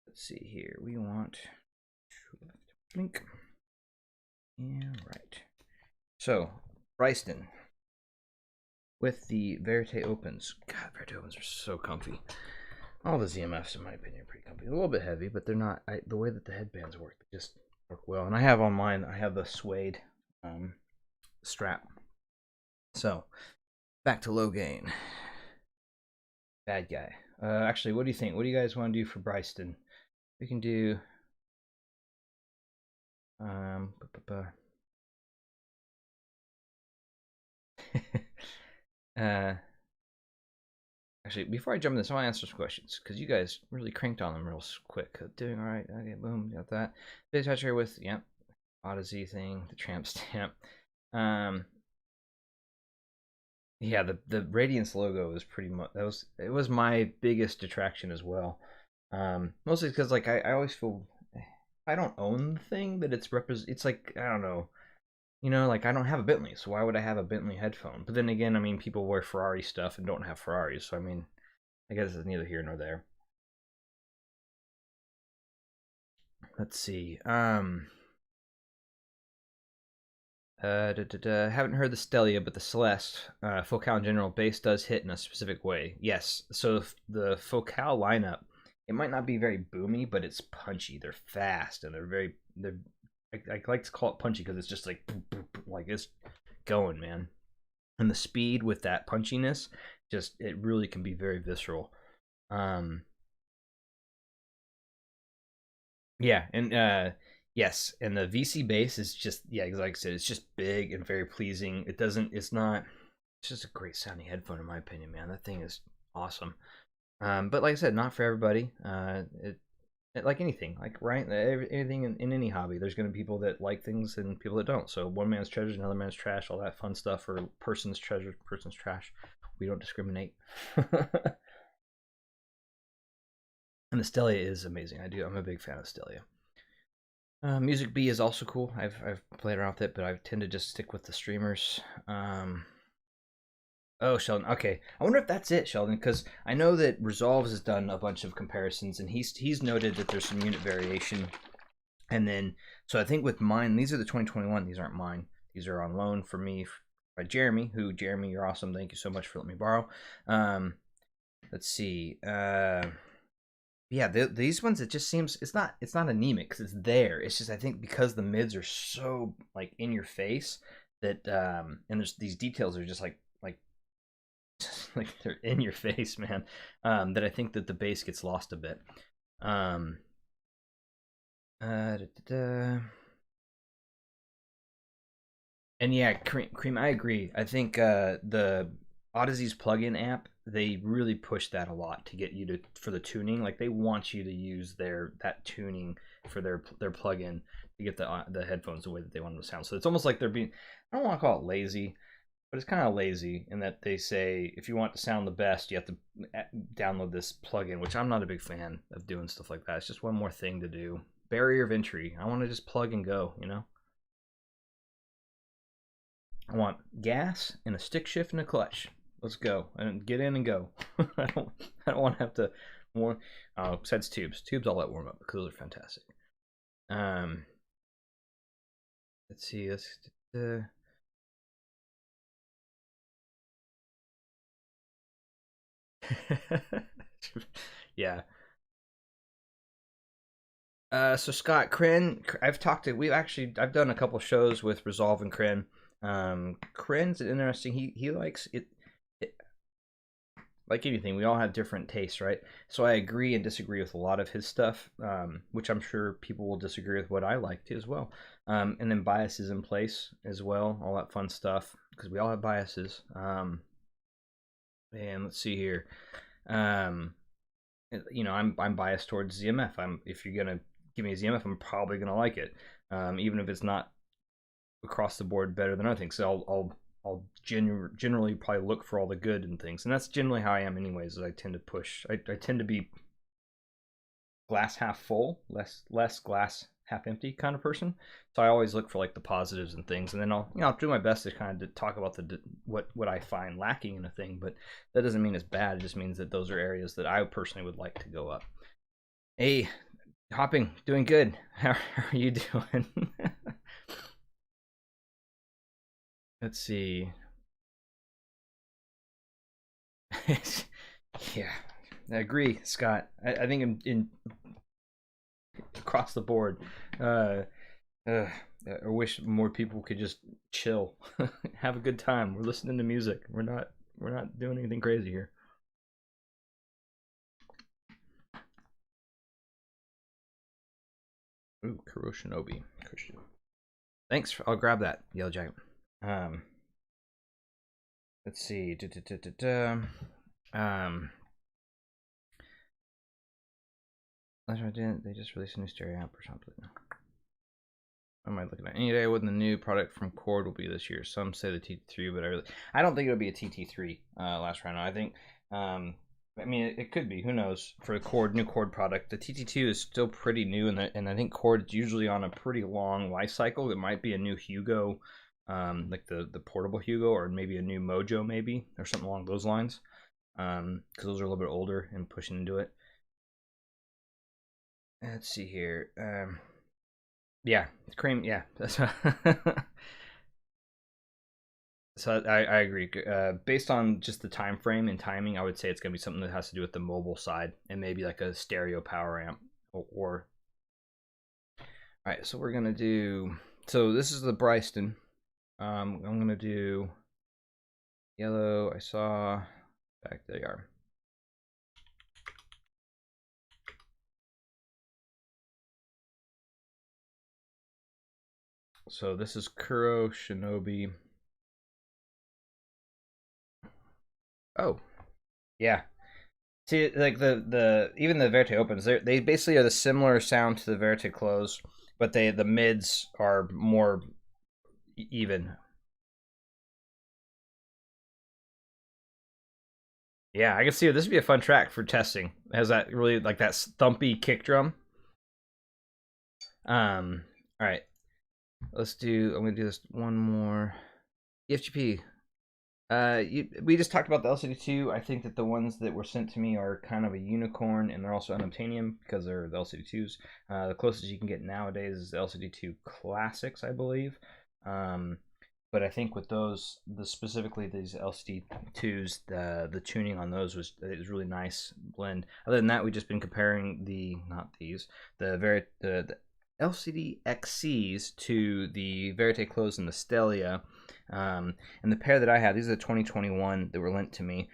Speaker 1: Let's see here. We want link. Yeah, right. So, Bryston with the Verite Opens. God, Verite Opens are so comfy. All the ZMFs, in my opinion, are pretty comfy. A little bit heavy, but they're not. The way that the headbands work, they just work well. And I have on mine, I have the suede strap. So, back to low gain. Bad guy. Actually, what do you think? What do you guys want to do for Bryston? We can do actually, before I jump into this, I want to answer some questions because you guys really cranked on them real quick. Doing all right. Okay, boom, got that. Big touch here with Audeze thing, the tramp stamp. Yeah, the Radiance logo is pretty much it was my biggest detraction as well. Mostly because like I always feel I don't own the thing that it's like I don't know, like I don't have a Bentley, so why would I have a Bentley headphone? But then again, I mean, people wear Ferrari stuff and don't have Ferraris, so I mean, I guess it's neither here nor there. Let's see. Haven't heard the Stellia, but the Celeste Focal in general bass does hit in a specific way. Yes, so the Focal lineup, it might not be very boomy, but it's punchy. They're fast and I like to call it punchy because it's just like it's going, man. And the speed with that punchiness, just it really can be very visceral. Yeah, and yes, and the VC bass is just like I said, it's just big and very pleasing. It's just a great sounding headphone in my opinion, man. That thing is awesome. But like I said, not for everybody. It like anything, like right, anything in any hobby, there's going to be people that like things and people that don't. So one man's treasure, another man's trash, all that fun stuff. Or person's treasure, person's trash. We don't discriminate. And the Stellia is amazing. I'm a big fan of Stellia. Music B is also cool. I've played around with it, but I tend to just stick with the streamers. Oh, Sheldon. Okay, I wonder if that's it, Sheldon, because I know that Resolves has done a bunch of comparisons, and he's noted that there's some unit variation. And then, so I think with mine, these are the 2021. These aren't mine. These are on loan for me by Jeremy. Jeremy, you're awesome. Thank you so much for letting me borrow. Let's see. Yeah, these ones, it just seems it's not anemic because it's there. It's just I think because the mids are so like in your face that and there's these details are just like they're in your face, man. That I think that the bass gets lost a bit. And yeah, Cream, I agree. I think the Audezes plugin app, they really push that a lot to get you for the tuning. Like they want you to use that tuning for their plugin to get the headphones the way that they want them to sound. So it's almost like they're being, I don't want to call it lazy, but it's kind of lazy in that they say if you want to sound the best, you have to download this plugin, which I'm not a big fan of doing stuff like that. It's just one more thing to do. Barrier of entry. I want to just plug and go, I want gas and a stick shift and a clutch. Let's go and get in and go. I don't want to have to warm. Oh, besides tubes. Tubes I'll let warm up because those are fantastic. Let's see. Yeah. So Scott Kren, I've done a couple shows with Resolve and Kren. Kren's interesting. He likes it, like anything. We all have different tastes, right? So I agree and disagree with a lot of his stuff, which I'm sure people will disagree with what I like too as well. And then biases in place as well, all that fun stuff because we all have biases. And let's see here. You know, I'm biased towards ZMF. If you're gonna give me a ZMF, I'm probably gonna like it, even if it's not across the board better than other things. So I'll generally probably look for all the good in things, and that's generally how I am, anyways. Is I tend to push. I tend to be glass half full, less glass half empty kind of person. So I always look for like the positives and things, and then I'll do my best to kind of talk about what I find lacking in a thing. But that doesn't mean it's bad. It just means that those are areas that I personally would like to go up. Hey, Hopping, doing good. How are you doing? Let's see. Yeah, I agree, Scott. I think in across the board. I wish more people could just chill, have a good time. We're listening to music. We're not doing anything crazy here. Ooh, Kuro Shinobi, Christian. Thanks. I'll grab that Yellow Jacket. Let's see. That's what I did. They just released a new stereo amp or something. What am I looking at? Any day when the new product from Chord will be this year. Some say the TT3, but I don't think it'll be a TT3 last round. I think, I mean, it could be. Who knows? For the new Chord product, the TT2 is still pretty new, and I think Chord is usually on a pretty long life cycle. It might be a new Hugo, like the portable Hugo, or maybe a new Mojo, maybe, or something along those lines, because those are a little bit older and pushing into it. Let's see here. Yeah, cream. Yeah, that's. So I agree. Based on just the time frame and timing, I would say it's gonna be something that has to do with the mobile side and maybe like a stereo power amp or. All right, so we're gonna do. So this is the Bryston. I'm gonna do yellow. I saw. Back there you are. So this is Kuro Shinobi. Oh, yeah. See, like the even the Verite opens, they basically are the similar sound to the Verite Closed, but the mids are more even. Yeah, I can see this would be a fun track for testing. It has that really like that thumpy kick drum. All right, let's do. I'm gonna do this one more. EFGP. We just talked about the LCD2. I think that the ones that were sent to me are kind of a unicorn, and they're also unobtainium because they're the LCD2s. The closest you can get nowadays is the LCD2 Classics, I believe. But I think with those, specifically these LCD2s, the tuning on those was really nice blend. Other than that, we've just been comparing the LCD-XCs to the Verite Closed and the Stellia. And the pair that I have, these are the 2021 that were lent to me.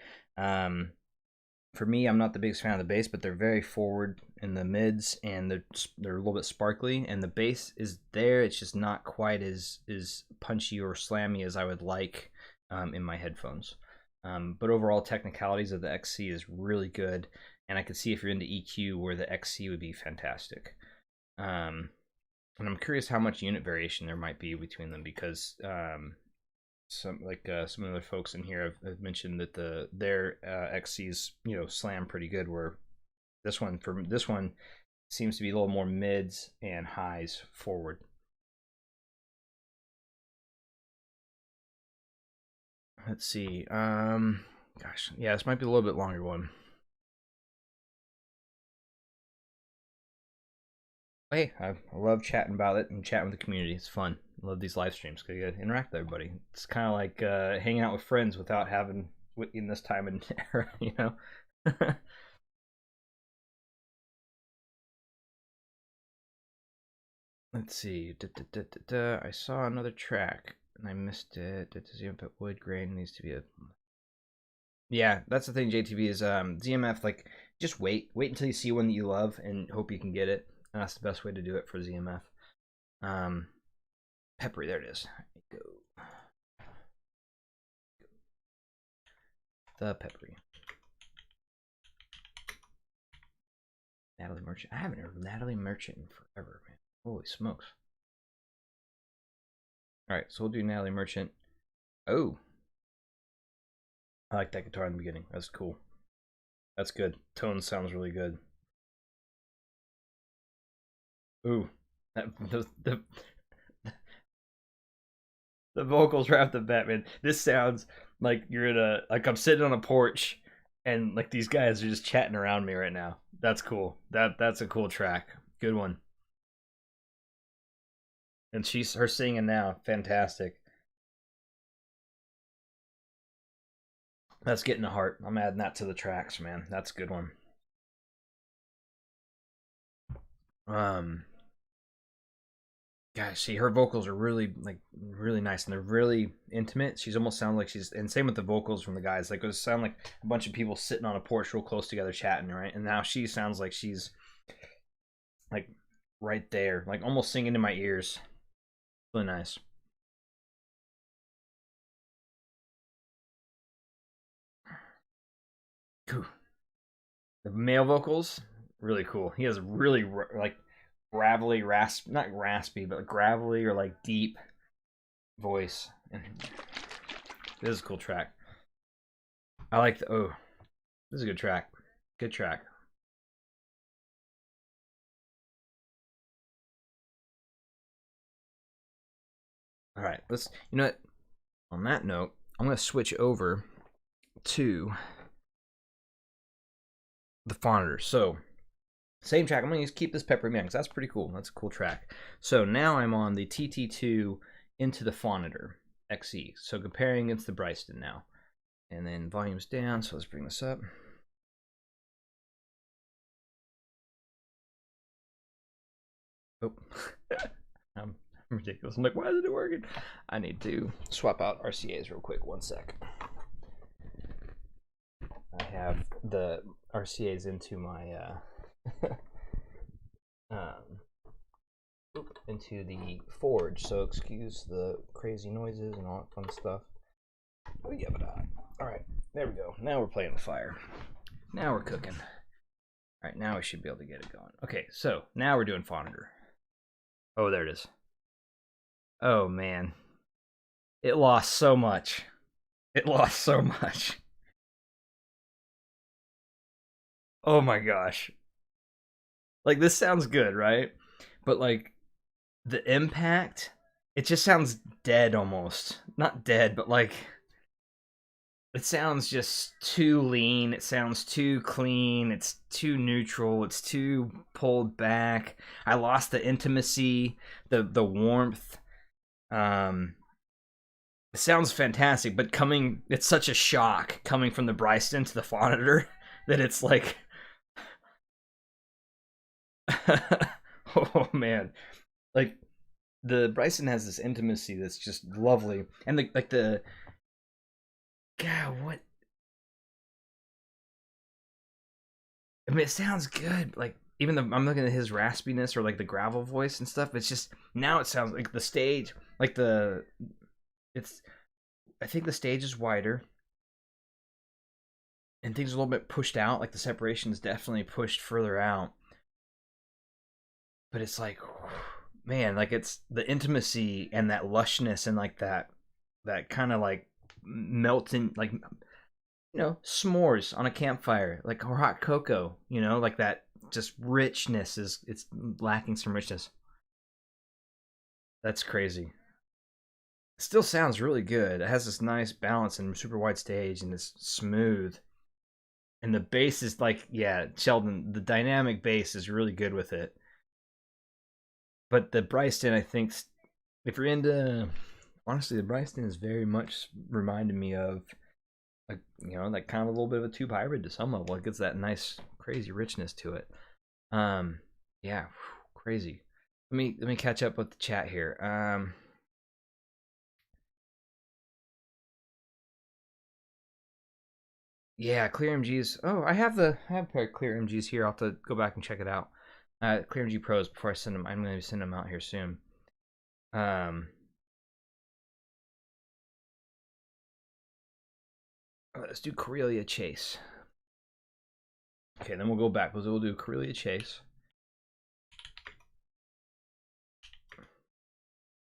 Speaker 1: For me, I'm not the biggest fan of the bass, but they're very forward in the mids, and they're a little bit sparkly. And the bass is there; it's just not quite as punchy or slammy as I would like in my headphones. But overall, technicalities of the XC is really good, and I could see if you're into EQ, where the XC would be fantastic. And I'm curious how much unit variation there might be between them because some some other folks in here have mentioned that their XCs slam pretty good, where this one seems to be a little more mids and highs forward. Let's see. Gosh, yeah, this might be a little bit longer one. Hey, I love chatting about it and chatting with the community. It's fun. I love these live streams because you get to interact with everybody. It's kind of like hanging out with friends without having in this time and era, you know. Let's see. I saw another track and I missed it. ZMF wood grain needs to be a. Yeah, that's the thing. JTV is ZMF. Like, just wait until you see one that you love and hope you can get it. And that's the best way to do it for ZMF. Peppery, there it is. Go. The Peppery. Natalie Merchant. I haven't heard of Natalie Merchant in forever, man. Holy smokes. Alright, so we'll do Natalie Merchant. Oh. I like that guitar in the beginning. That's cool. That's good. Tone sounds really good. Ooh. The vocals right off the bat, man. This sounds like you're in a, like I'm sitting on a porch and like these guys are just chatting around me right now. That's cool. That's a cool track. Good one. And her singing now, fantastic. That's getting a heart. I'm adding that to the tracks, man. That's a good one. Gosh, see, her vocals are really really nice and they're really intimate. She's almost sound like she's, and same with the vocals from the guys. Like, it sound like a bunch of people sitting on a porch real close together chatting, right? And now she sounds like she's like right there, like almost singing in my ears. Really nice. Cool. The male vocals, really cool. He has really like gravelly, not raspy, but gravelly or like deep voice. And this is a cool track. I like the, oh, this is a good track. Good track. All right, let's, you know what? On that note, I'm going to switch over to the Phonitor. So, same track. I'm going to keep this Peppery Man because that's pretty cool. That's a cool track. So now I'm on the TT2 into the Phonitor XE. So comparing against the Bryston now. And then volume's down, so let's bring this up. Oh, I'm ridiculous. I'm like, why isn't it working? I need to swap out RCAs real quick. 1 sec. I have the RCAs into my into the Forge, so excuse the crazy noises and all that fun stuff. Oh yeah, but all right, there we go. Now we're playing with fire. Now we're cooking. All right, now we should be able to get it going. Okay, so now we're doing Phonitor. Oh, there it is. Oh man, it lost so much. It lost so much. Oh my gosh. Like, this sounds good, right? But like the impact, it just sounds dead almost. Not dead, but like it sounds just too lean. It sounds too clean. It's too neutral. It's too pulled back. I lost the intimacy, the warmth. It sounds fantastic, but it's such a shock coming from the Bryston to the Phonitor that it's like oh man, like the Bryston has this intimacy that's just lovely, and the God, what? I mean, it sounds good. Like, even I'm looking at his raspiness or like the gravel voice and stuff. It's just, now it sounds like the stage, like I think the stage is wider and things are a little bit pushed out. Like the separation is definitely pushed further out. But it's like, man, like it's the intimacy and that lushness and like that kind of like melting, like, you know, s'mores on a campfire, like hot cocoa, you know, like that just richness it's lacking some richness. That's crazy. Still sounds really good. It has this nice balance and super wide stage, and it's smooth. And the bass is like, yeah, Sheldon, the dynamic bass is really good with it. But the Bryston, I think, if you're into, honestly, the Bryston is very much reminded me of, like, you know, like kind of a little bit of a tube hybrid to some level. It gets that nice, crazy richness to it. Yeah, crazy. Let me catch up with the chat here. Yeah, clear MGs. Oh, I have a pair of clear MGs here. I'll have to go back and check it out. Clear MG Pros before I send them. I'm going to send them out here soon. Let's do Corellia Chase. Okay, then we'll go back. We'll do Corellia Chase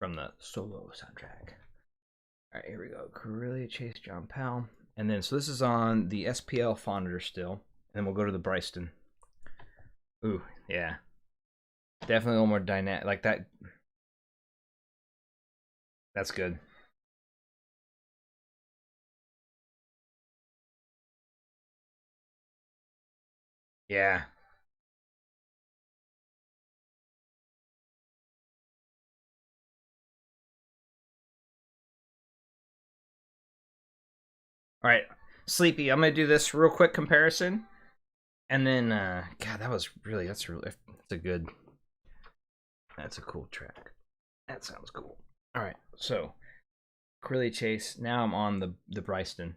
Speaker 1: from the Solo soundtrack. All right, here we go. Corellia Chase, John Powell. And then, so this is on the SPL Phonitor still. And then we'll go to the Bryston. Ooh, yeah. Definitely a little more dynamic. Like that. That's good. Yeah. All right, Sleepy, I'm going to do this real quick comparison. And then, God, that's a cool track. That sounds cool. All right, so Corellia Chase. Now I'm on the Bryston.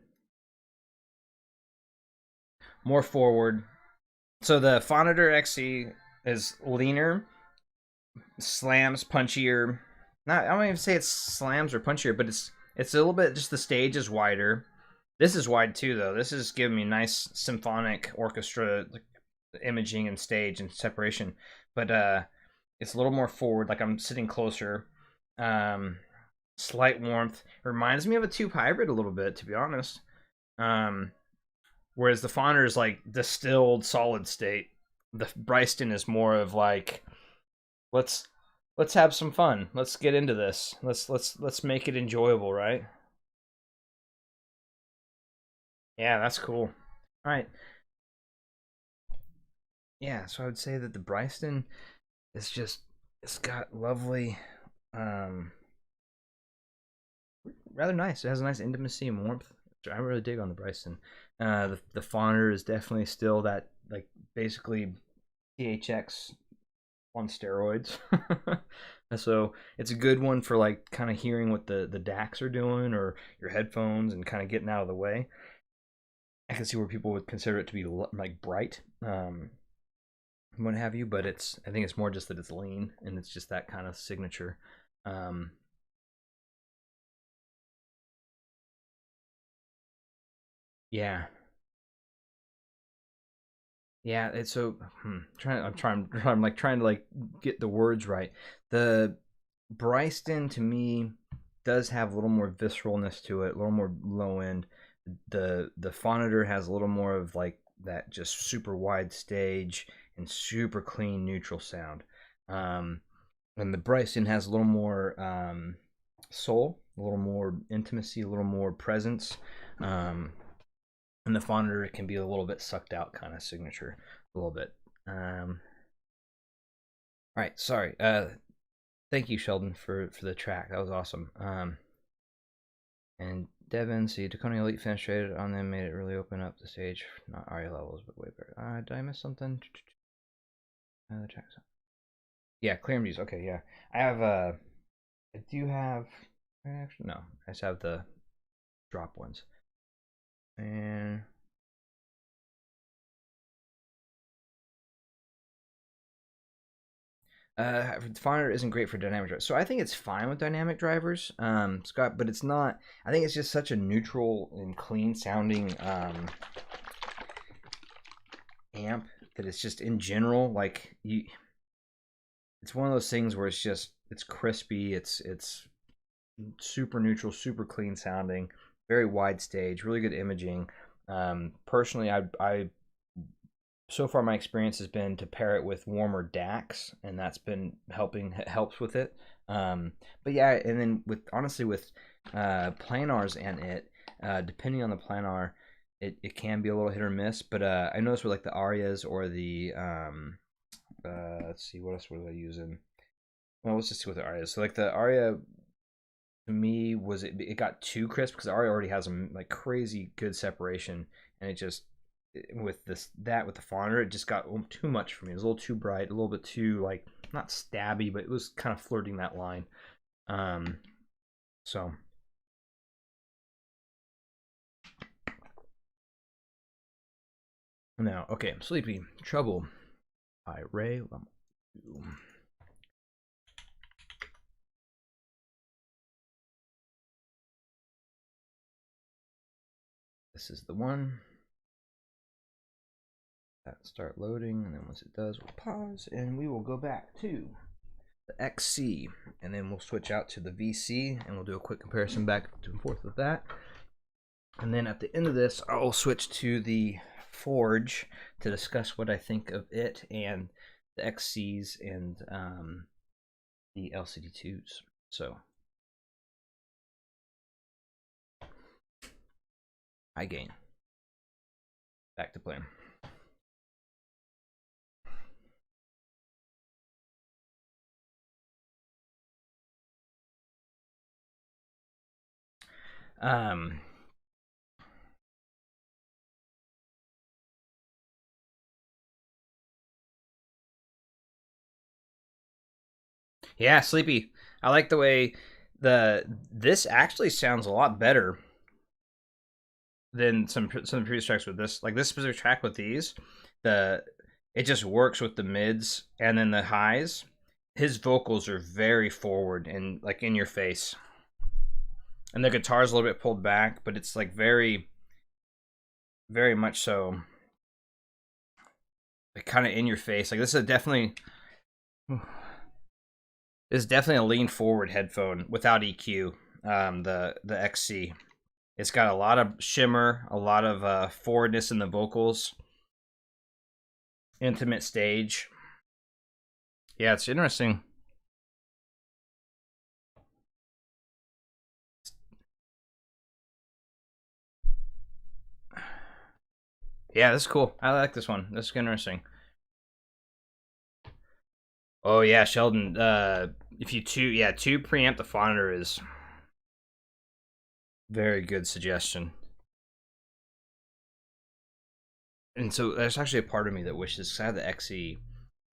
Speaker 1: More forward. So the Phonitor XE is leaner, slams punchier. I don't even say it's slams or punchier, but it's a little bit, just the stage is wider. This is wide too, though. This is giving me nice symphonic orchestra imaging and stage and separation. But it's a little more forward, like I'm sitting closer. Slight warmth. It reminds me of a tube hybrid a little bit, to be honest. Whereas the Phonitor is like distilled solid state. The Bryston is more of like, let's have some fun. Let's get into this. Let's make it enjoyable, right? Yeah, that's cool. All right. Yeah, so I would say that the Bryston is just, it's got lovely, rather nice. It has a nice intimacy and warmth. I really dig on the Bryston. The Phonitor is definitely still that, like, basically THX on steroids. So it's a good one for like kind of hearing what the DACs are doing or your headphones and kind of getting out of the way. I can see where people would consider it to be like bright, what have you, but I think it's more just that it's lean and it's just that kind of signature. Yeah, yeah. It's so I'm like trying to like get the words right. The Bryston to me does have a little more visceralness to it, a little more low end. The Phonitor has a little more of like that just super wide stage and super clean neutral sound. And the Bryston has a little more soul, a little more intimacy, a little more presence. And the Phonitor can be a little bit sucked out kind of signature, a little bit. All right, sorry. Thank you, Sheldon, for the track. That was awesome. And Devin, see, Taconi Elite fenestrated on them, made it really open up the stage. Not ARIA levels, but way better. Did I miss something? The tracks. Yeah, clear MGs. Okay, yeah. I do have, actually, no. I just have the drop ones. And Phonitor isn't great for dynamic drivers. So I think it's fine with dynamic drivers, Scott, but it's not. I think it's just such a neutral and clean sounding amp that it's just in general like it's one of those things where it's crispy, it's super neutral, super clean sounding, very wide stage, really good imaging. Personally, I so far my experience has been to pair it with warmer DACs, and that's been helps with it. But yeah, and then with honestly with planars and it, depending on the planar, it can be a little hit or miss. But I noticed with like the Arias or the let's see, what else was I using? Well, let's just see what the Aria is. So like the Aria to me was it got too crisp because the Aria already has some like crazy good separation, and it just with with the Phonitor it just got too much for me. It was a little too bright, a little bit too like not stabby, but it was kind of flirting that line. So now okay, I'm sleepy. Trouble by Ray. This is the one. That start loading, and then once it does, we'll pause, and we will go back to the XC, and then we'll switch out to the VC, and we'll do a quick comparison back and forth with that. And then at the end of this, I'll switch to the Forge to discuss what I think of it and the XCs and the LCD2s. So, high gain. Back to playing. Yeah, Sleepy. I like the way this actually sounds a lot better than some of the previous tracks with this. Like this specific track with these, it just works with the mids and then the highs. His vocals are very forward and like in your face. And the guitar's a little bit pulled back, but it's like very, very much so. Like kind of in your face. Like this is definitely a lean forward headphone without EQ. The XC. It's got a lot of shimmer, a lot of forwardness in the vocals. Intimate stage. Yeah, it's interesting. Yeah, this is cool. I like this one. This is interesting. Oh yeah, Sheldon. If you two preamp the Phonitor is very good suggestion. And so there's actually a part of me that wishes I had the XE,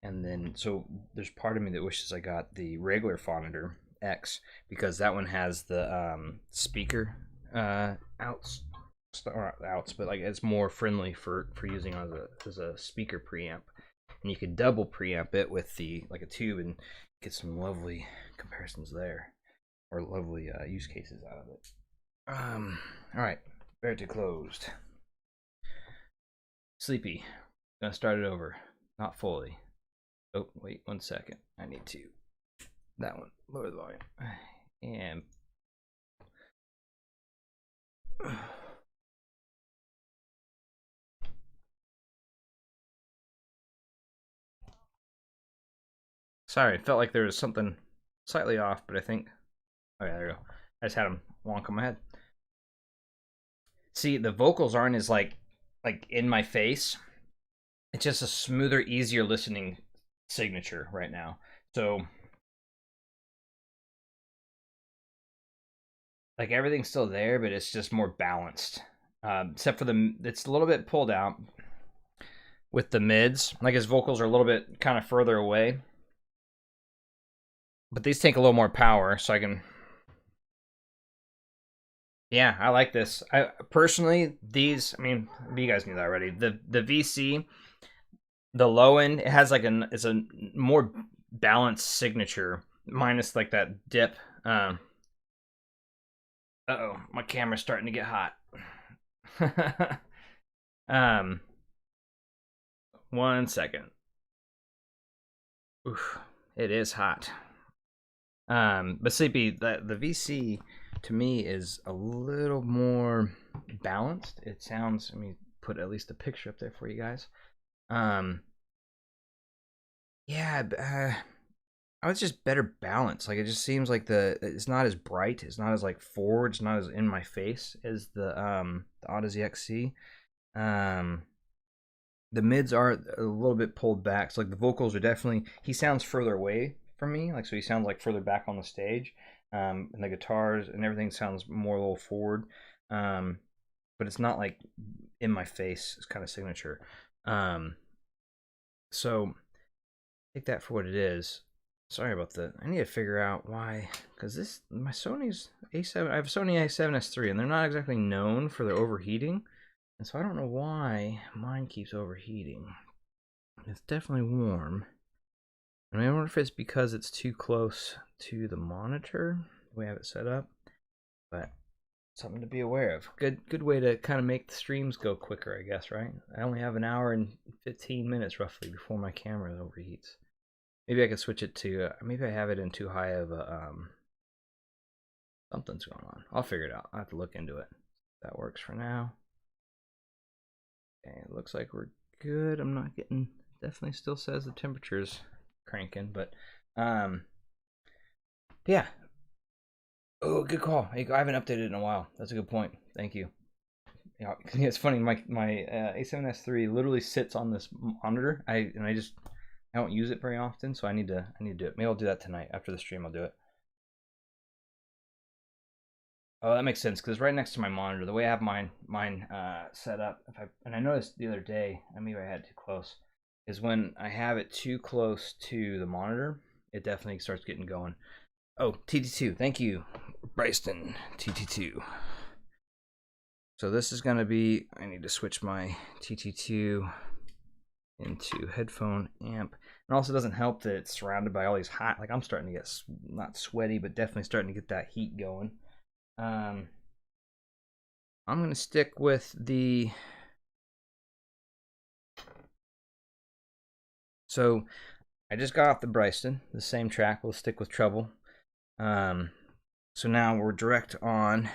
Speaker 1: and then so there's part of me that wishes I got the regular Phonitor X because that one has the speaker outs, or not outs, but like it's more friendly for using as a speaker preamp, and you could double preamp it with the like a tube and get some lovely comparisons there, or lovely use cases out of it. All right, Verite Closed. Sleepy. Gonna start it over. Not fully. Oh, wait 1 second. I need to. That one. Lower the volume. And. Sorry, it felt like there was something slightly off, but I think. Okay, there we go. I just had them wonk on my head. See, the vocals aren't as like in my face. It's just a smoother, easier listening signature right now. So like everything's still there, but it's just more balanced. Except for it's a little bit pulled out with the mids. Like his vocals are a little bit kind of further away. But these take a little more power, so I can. Yeah, I like this. I personally, these. I mean, you guys knew that already. The VC, the low end, it has like it's a more balanced signature, minus like that dip. Uh-oh, my camera's starting to get hot. 1 second. Oof, it is hot. But Sleepy, the VC to me is a little more balanced. It sounds. Let me put at least a picture up there for you guys. Yeah. Oh, it's just better balance. Like it just seems like it's not as bright, it's not as like forward, it's not as in my face as the Audeze XC. The mids are a little bit pulled back. So like the vocals are definitely, he sounds further away from me, like so he sounds like further back on the stage. And the guitars and everything sounds more a little forward. But it's not like in my face. It's kind of signature. So take that for what it is. Sorry about that. I need to figure out why, because my Sony's A7. I have a Sony A7S III, and they're not exactly known for their overheating, and so I don't know why mine keeps overheating. It's definitely warm. I mean, I wonder if it's because it's too close to the monitor, the way I have it set up, but something to be aware of. Good way to kind of make the streams go quicker, I guess, right? I only have an hour and 15 minutes roughly before my camera overheats. Maybe I could switch it to, maybe I have it in too high of a, something's going on. I'll figure it out. I'll have to look into it. That works for now. Okay, it looks like we're good. I'm not getting, definitely still says the temperature's cranking, but, yeah. Oh, good call. I haven't updated it in a while. That's a good point. Thank you. Yeah, it's funny. My A7S III literally sits on this monitor. I don't use it very often, so I need to do it. Maybe I'll do that tonight after the stream. I'll do it. Oh, that makes sense because it's right next to my monitor. The way I have mine set up, and I noticed the other day, maybe I had it too close, is when I have it too close to the monitor, it definitely starts getting going. Oh, TT2. Thank you, Bryston TT2. So this is gonna be. I need to switch my TT2 into headphone amp. And also doesn't help that it's surrounded by all these hot, like I'm starting to get not sweaty, but definitely starting to get that heat going. I'm gonna stick with the, so I just got off the Bryston, the same track. We'll stick with treble. So now we're direct on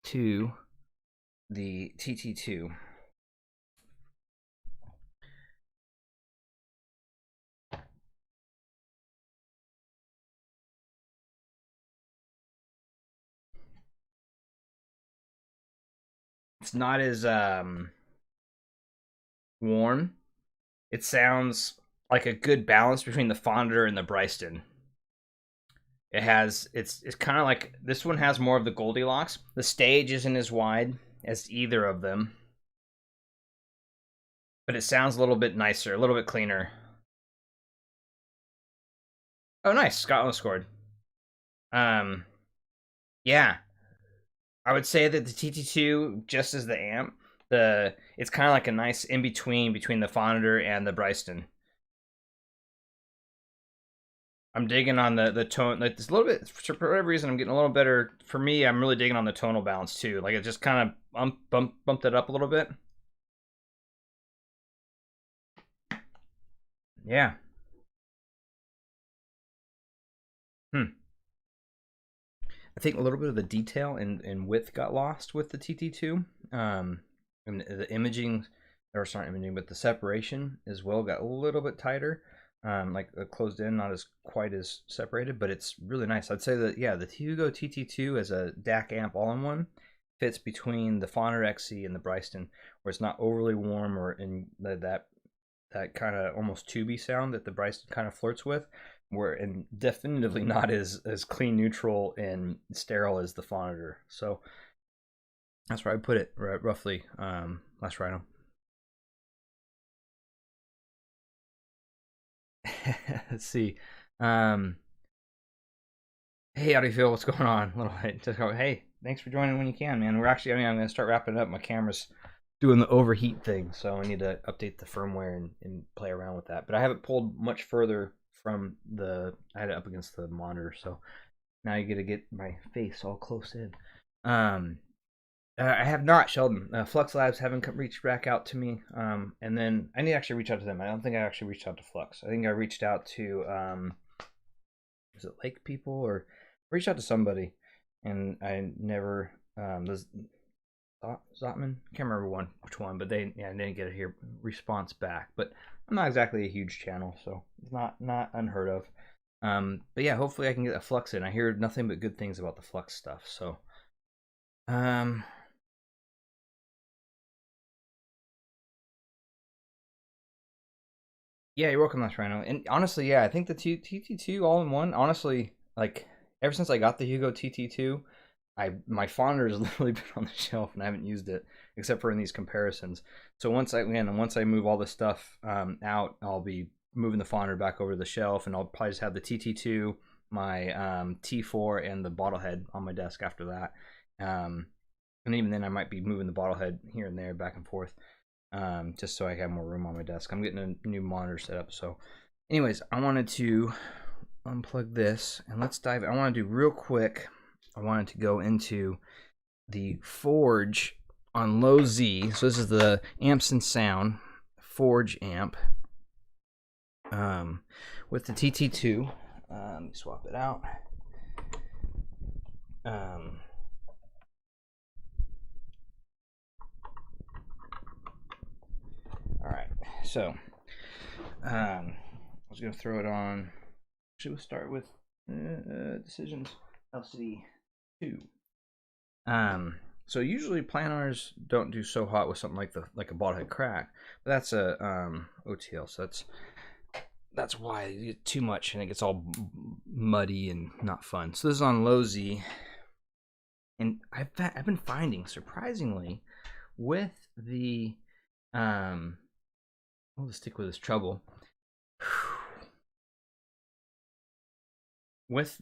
Speaker 1: to the TT2. It's not as warm. It sounds like a good balance between the Phonitor and the Bryston. It has, it's kind of like, this one has more of the Goldilocks. The stage isn't as wide as either of them, but it sounds a little bit nicer, a little bit cleaner. Oh, nice, Scotland scored. Yeah, I would say that the TT2, just as the amp, it's kind of like a nice in between the Phonitor and the Bryston. I'm digging on the tone. Like, it's a little bit, for whatever reason, I'm getting a little better. For me, I'm really digging on the tonal balance too. Like it just kind of bumped it up a little bit. Yeah. I think a little bit of the detail and width got lost with the TT2. And the imaging, or it's not imaging, but the separation as well got a little bit tighter. Like closed in, not as quite as separated, but it's really nice. I'd say that, yeah, the Hugo TT2 as a DAC amp all-in-one fits between the Phonitor XE and the Bryston, where it's not overly warm or in that kind of almost tubey sound that the Bryston kind of flirts with, and definitively not as clean, neutral, and sterile as the Phonitor. So that's where I put it, roughly. Last Rhino. Let's see. Hey, how do you feel? What's going on? Little just go. Hey, thanks for joining when you can, man. We're actually, I'm gonna start wrapping up. My camera's doing the overheat thing, so I need to update the firmware and play around with that. But I haven't pulled much further from I had it up against the monitor, so now you get to get my face all close in. I have not, Sheldon. Flux Labs haven't reached back out to me, and then I need to actually reach out to them. I don't think I actually reached out to Flux. I think I reached out to is it Lake people, or reached out to somebody, and I never Zotman, can't remember which one, but they didn't get a response back. But I'm not exactly a huge channel, so it's not unheard of. But yeah, hopefully I can get a flux in. I hear nothing but good things about the flux stuff. So, yeah, you're welcome, Last Rhino. And honestly, yeah, I think the TT2 all in one. Honestly, like ever since I got the Hugo TT2, my Phonitor has literally been on the shelf and I haven't used it except for in these comparisons. So once I move all this stuff out, I'll be moving the Phonitor back over to the shelf, and I'll probably just have the TT2, my T4, and the bottlehead on my desk after that. And even then, I might be moving the bottlehead here and there, back and forth, just so I have more room on my desk. I'm getting a new monitor set up. So, anyways, I wanted to unplug this and let's dive. I want to do real quick. I wanted to go into the Forge on low Z. So this is the Amps and Sound Forge amp with the TT2. Let me swap it out. All right, so I was gonna throw it on. Actually, we'll start with Decisions LCD-2. So usually planars don't do so hot with something like a bottlehead crack, but that's a OTL, so that's why you get too much and it gets all muddy and not fun. So this is on low Z, and I've been finding, surprisingly, with the we'll just stick with this treble. With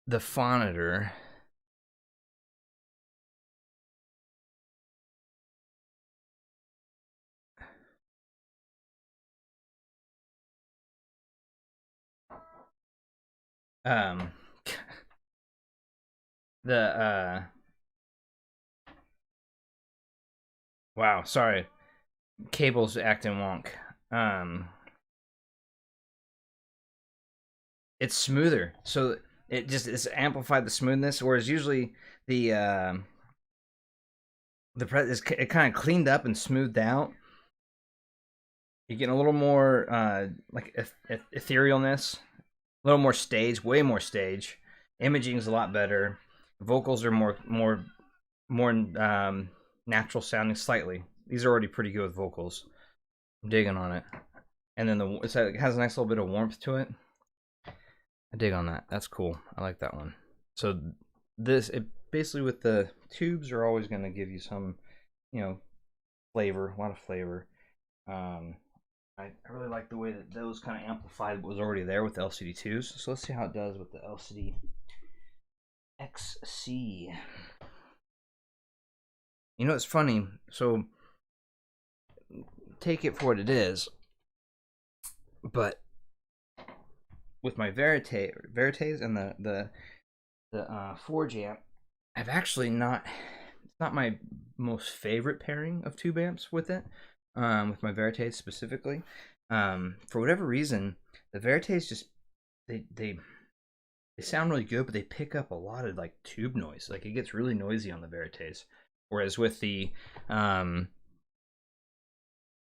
Speaker 1: the Phonitor, wow, sorry, cable's acting wonk. It's smoother, so it's amplified the smoothness, whereas usually it kind of cleaned up and smoothed out. You're getting a little more like etherealness, a little more stage, way more stage. Imaging is a lot better. Vocals are more natural sounding slightly. These are already pretty good with vocals. I'm digging on it, and then it has a nice little bit of warmth to it. I dig on that. That's cool. I like that one. So basically with the tubes are always going to give you some, flavor, a lot of flavor. I really like the way that those kind of amplified what was already there with the LCD2s. So let's see how it does with the LCD-XC. It's funny. So take it for what it is, but with my Verites and the Forge amp, I've actually it's not my most favorite pairing of tube amps with it, with my Verites specifically. For whatever reason, the Verites just they sound really good, but they pick up a lot of like tube noise. Like it gets really noisy on the Verites, whereas with the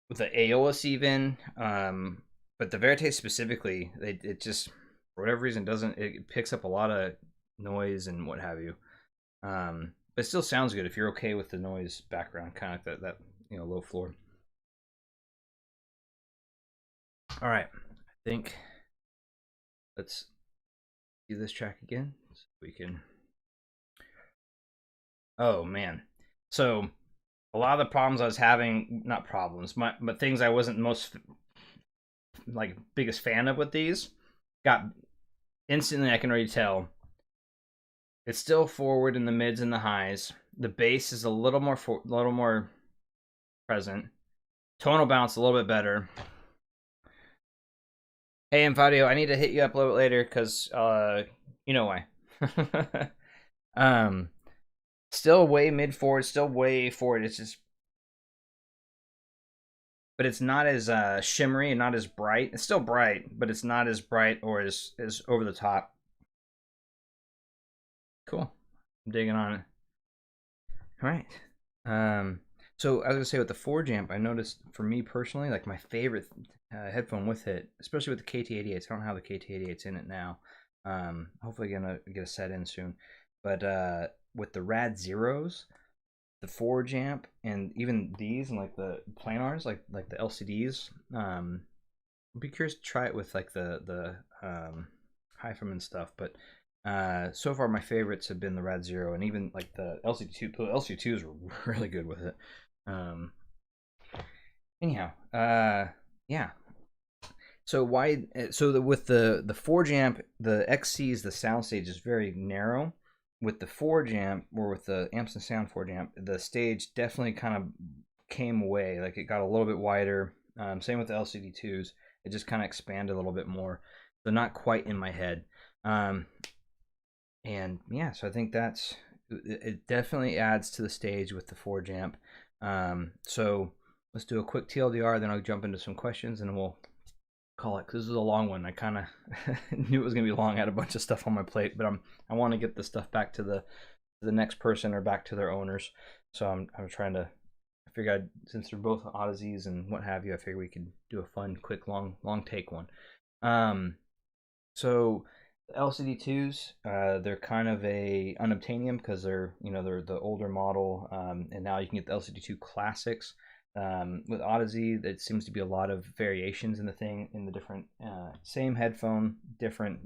Speaker 1: Aeolus even, but the Verite specifically, it just for whatever reason it picks up a lot of noise and what have you. But it still sounds good if you're okay with the noise background, kind of like that low floor. All right, I think let's do this track again so we can. Oh man, so a lot of the problems I was having, not problems, but things I wasn't most biggest fan of with these, got instantly. I can already tell it's still forward in the mids and the highs. The bass is a little more present. Tonal bounce a little bit better. Hey Infadio, I need to hit you up a little bit later because you know why. Still way mid forward, still way forward. It's just, but it's not as shimmery and not as bright. It's still bright, but it's not as bright or as over the top. Cool. I'm digging on it. All right. So I was gonna say with the Forge amp, I noticed for me personally, like my favorite headphone with it, especially with the KT88s. I don't have the KT88s in it now. Hopefully gonna get a set in soon. But with the Rad Zeros, the Forge amp, and even these and like the planars, like the LCDs, I'd be curious to try it with like the Hyphem and stuff. But so far my favorites have been the Rad Zero and even like the LCD2. The LCD2s were really good with it. Anyhow, yeah. So with the Forge amp, the XC's, the soundstage is very narrow. With the Forge amp, or with the Amps and Sound Forge amp, the stage definitely kind of came away. Like it got a little bit wider. Same with the LCD2s. It just kind of expanded a little bit more. So not quite in my head. And yeah, so I think it definitely adds to the stage with the Forge amp. So let's do a quick TLDR, then I'll jump into some questions and we'll call it, because this is a long one. I kind of knew it was gonna be long. I had a bunch of stuff on my plate, but I want to get the stuff back to the next person or back to their owners. So I'm trying to. I figured since they're both Audezes and what have you, I figured we could do a fun, quick, long take one. So the LCD2s, they're kind of a unobtainium because they're the older model, and now you can get the LCD2 classics. With Audeze, there seems to be a lot of variations in the different same headphone, different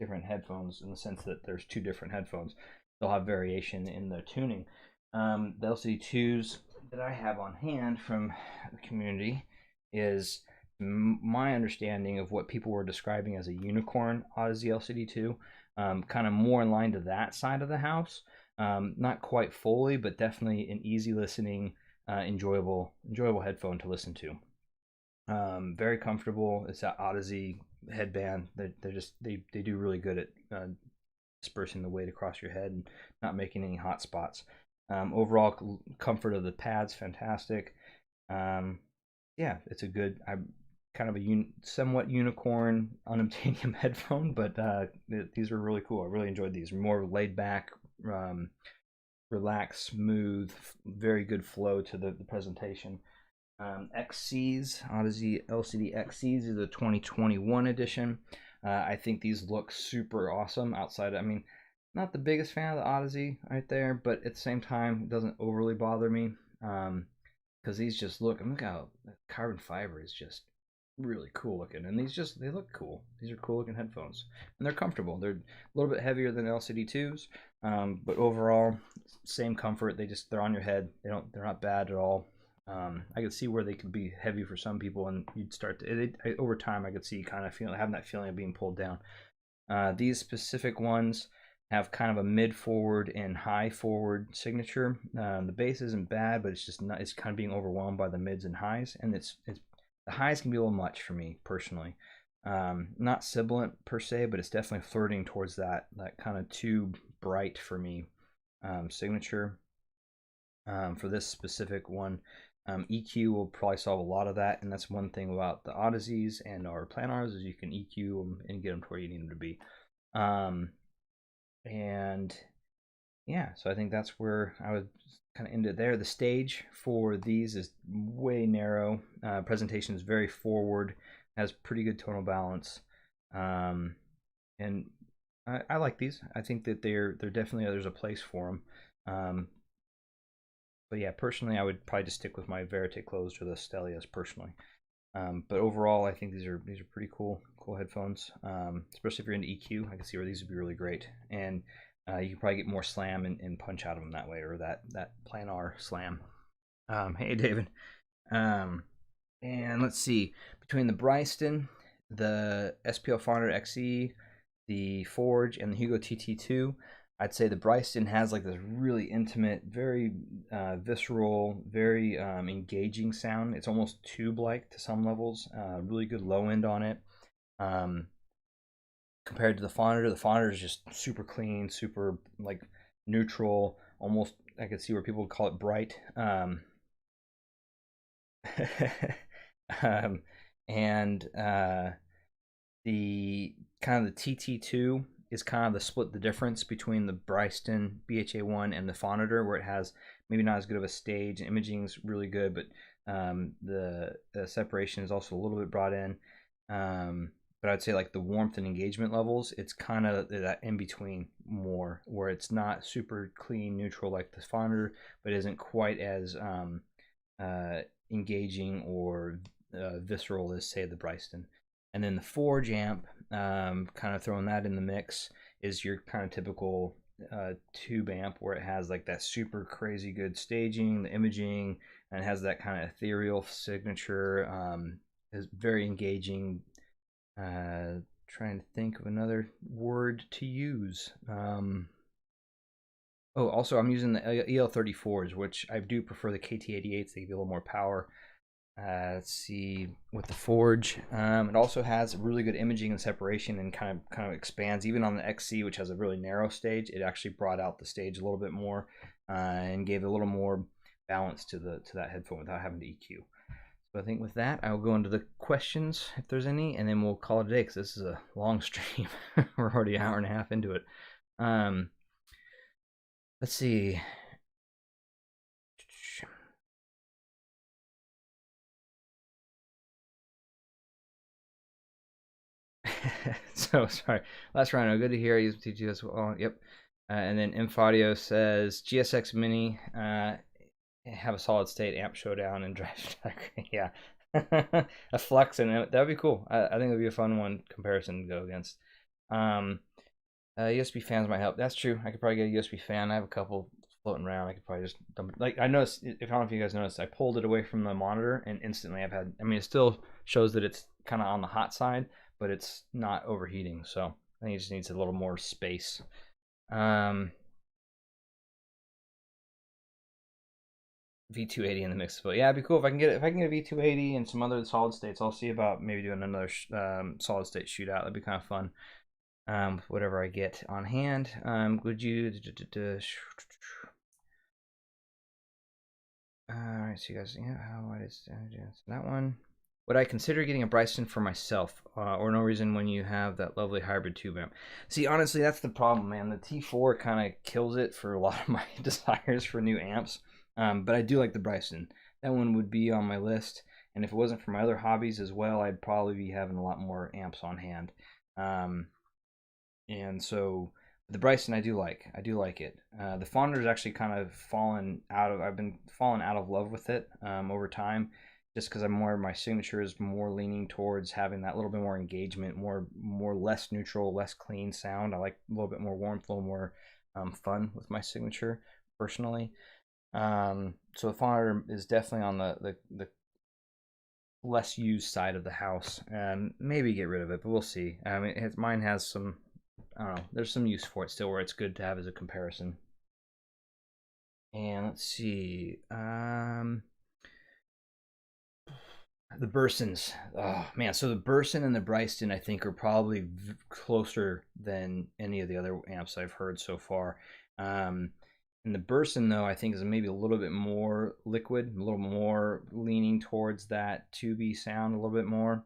Speaker 1: headphones, in the sense that there's two different headphones. They'll have variation in their tuning. The LCD2s that I have on hand from the community is my understanding of what people were describing as a unicorn Audeze LCD2, kind of more in line to that side of the house. Not quite fully, but definitely an easy listening, enjoyable headphone to listen to. Very comfortable. It's that Audeze headband. They do really good at dispersing the weight across your head and not making any hot spots. Overall comfort of the pads, fantastic. Yeah, it's a good, kind of a somewhat unicorn unobtainium headphone, but these were really cool. I really enjoyed these. More laid back, relaxed, smooth, very good flow to the presentation. XCs, Audeze LCD-XCs is a 2021 edition. I think these look super awesome outside. I mean, not the biggest fan of the Audeze right there, but at the same time, it doesn't overly bother me, because these just look how the carbon fiber is just really cool looking, and they look cool. These are cool looking headphones, and they're comfortable. They're a little bit heavier than LCD2s, but overall same comfort. They're on your head. They're not bad at all. I could see where they could be heavy for some people, and you'd start to over time. I could see kind of having that feeling of being pulled down. These specific ones have kind of a mid forward and high forward signature. The bass isn't bad, but it's kind of being overwhelmed by the mids and highs, and the highs can be a little much for me personally. Not sibilant per se, but it's definitely flirting towards that kind of too bright for me signature. For this specific one, EQ will probably solve a lot of that, and that's one thing about the Audezes and our planars is you can EQ them and get them to where you need them to be. And yeah, so I think that's where I would kind of end it there. The stage for these is way narrow. Presentation is very forward, has pretty good tonal balance, and I like these. I think that they're definitely, there's a place for them. But yeah, personally, I would probably just stick with my Verite Closed or the Stellias personally. But overall, I think these are pretty cool headphones. Especially if you're into EQ, I can see where these would be really great. And you can probably get more slam and punch out of them that way, or that planar slam. Hey, David. And let's see, between the Bryston, the SPL Phonitor XE, the Forge, and the Qobuz TT2, I'd say the Bryston has like this really intimate, very visceral, very engaging sound. It's almost tube-like to some levels. Really good low end on it. Compared to the Phonitor is just super clean, super like neutral. Almost, I could see where people would call it bright. And the kind of the TT2 is kind of the difference between the Bryston BHA-1 and the Phonitor, where it has maybe not as good of a stage, and imaging's really good, but The separation is also a little bit brought in. But I'd say like the warmth and engagement levels, it's kind of that in between more, where it's not super clean neutral like the Phonitor, but isn't quite as engaging or visceral as say the Bryston. And then the Forge amp, kind of throwing that in the mix, is your kind of typical tube amp, where it has like that super crazy good staging, the imaging, and it has that kind of ethereal signature. Is very engaging. Trying to think of another word to use. Oh, also I'm using the EL34s, which I do prefer the KT88s. They give you a little more power. Let's see, with the Forge, it also has really good imaging and separation, and kind of expands even on the XC, which has a really narrow stage. It actually brought out the stage a little bit more, and gave a little more balance to that headphone without having to EQ. So I think with that, I'll go into the questions if there's any, and then we'll call it a day because this is a long stream. We're already an hour and a half into it. Let's see. So sorry. Last round. Good to hear. I use TT2 as well. Yep. And then Infadio says GSX Mini, have a solid state amp showdown and drive track. Yeah. A flex, and that would be cool. I think it would be a fun one comparison to go against. USB fans might help. That's true. I could probably get a USB fan. I have a couple floating around. I could probably just dump it. Like, I noticed, I don't know if you guys noticed, I pulled it away from the monitor and instantly I've had, I mean, it still shows that it's kind of on the hot side, but it's not overheating. So I think it just needs a little more space. V280 in the mix, but yeah, it'd be cool if I can get a V280 and some other solid states. I'll see about maybe doing another solid state shootout. That'd be kind of fun. Whatever I get on hand. Would you? All right, so you guys, yeah, how is that one? Would I consider getting a Bryston for myself, or no reason when you have that lovely hybrid tube amp? See, honestly, that's the problem, man. The T4 kind of kills it for a lot of my desires for new amps. But I do like the Bryston. That one would be on my list. And if it wasn't for my other hobbies as well, I'd probably be having a lot more amps on hand. And so the Bryston I do like it. The Phonitor's actually kind of I've been falling out of love with it over time, just because my signature is more leaning towards having that little bit more engagement, more less neutral, less clean sound. I like a little bit more warmth, a little more fun with my signature personally. So the Phonitor is definitely on the less used side of the house, and maybe get rid of it, but we'll see. I mean, mine has some, I don't know, there's some use for it still, where it's good to have as a comparison. And let's see, the Bursons. Oh man, so the Burson and the Bryston I think are probably closer than any of the other amps I've heard so far. And the Burson, though, I think is maybe a little bit more liquid, a little more leaning towards that tubey sound a little bit more.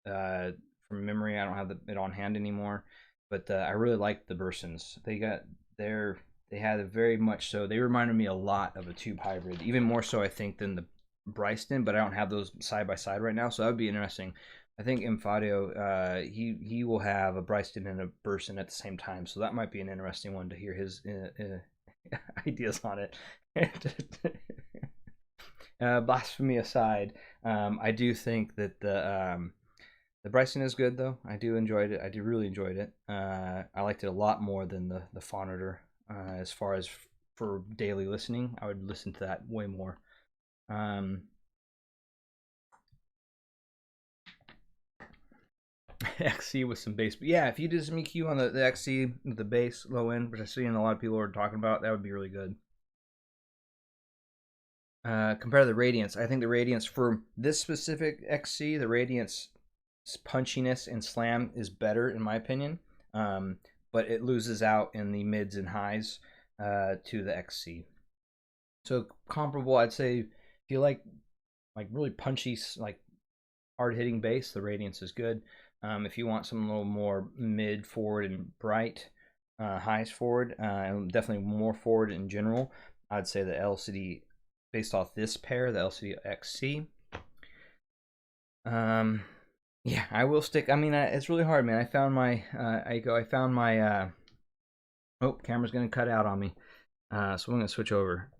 Speaker 1: From memory, I don't have it on hand anymore, but I really like the Bursons. They had a very much so. They reminded me a lot of a tube hybrid, even more so I think than the Bryston. But I don't have those side by side right now, so that would be interesting. I think Infadio, he will have a Bryston and a Burson at the same time, so that might be an interesting one to hear his ideas on it. Blasphemy aside, I do think that the Bryston is good, though. I do enjoyed it. I do really enjoyed it. I liked it a lot more than the Phonitor. As far as for daily listening, I would listen to that way more. XC with some bass, but yeah, if you did some EQ on the XC with the bass low end, which I see a lot of people are talking about, that would be really good. Compare to the Radiance. I think the Radiance for this specific XC, the Radiance punchiness and slam is better in my opinion, but it loses out in the mids and highs to the XC. So comparable, I'd say if you like really punchy, like hard hitting bass, the Radiance is good. If you want something a little more mid forward and bright, highs forward, and definitely more forward in general, I'd say the LCD based off this pair, the LCD-XC. Yeah, I will stick. I mean, it's really hard, man. I found my. I found my. Oh, camera's gonna cut out on me. So I'm gonna switch over.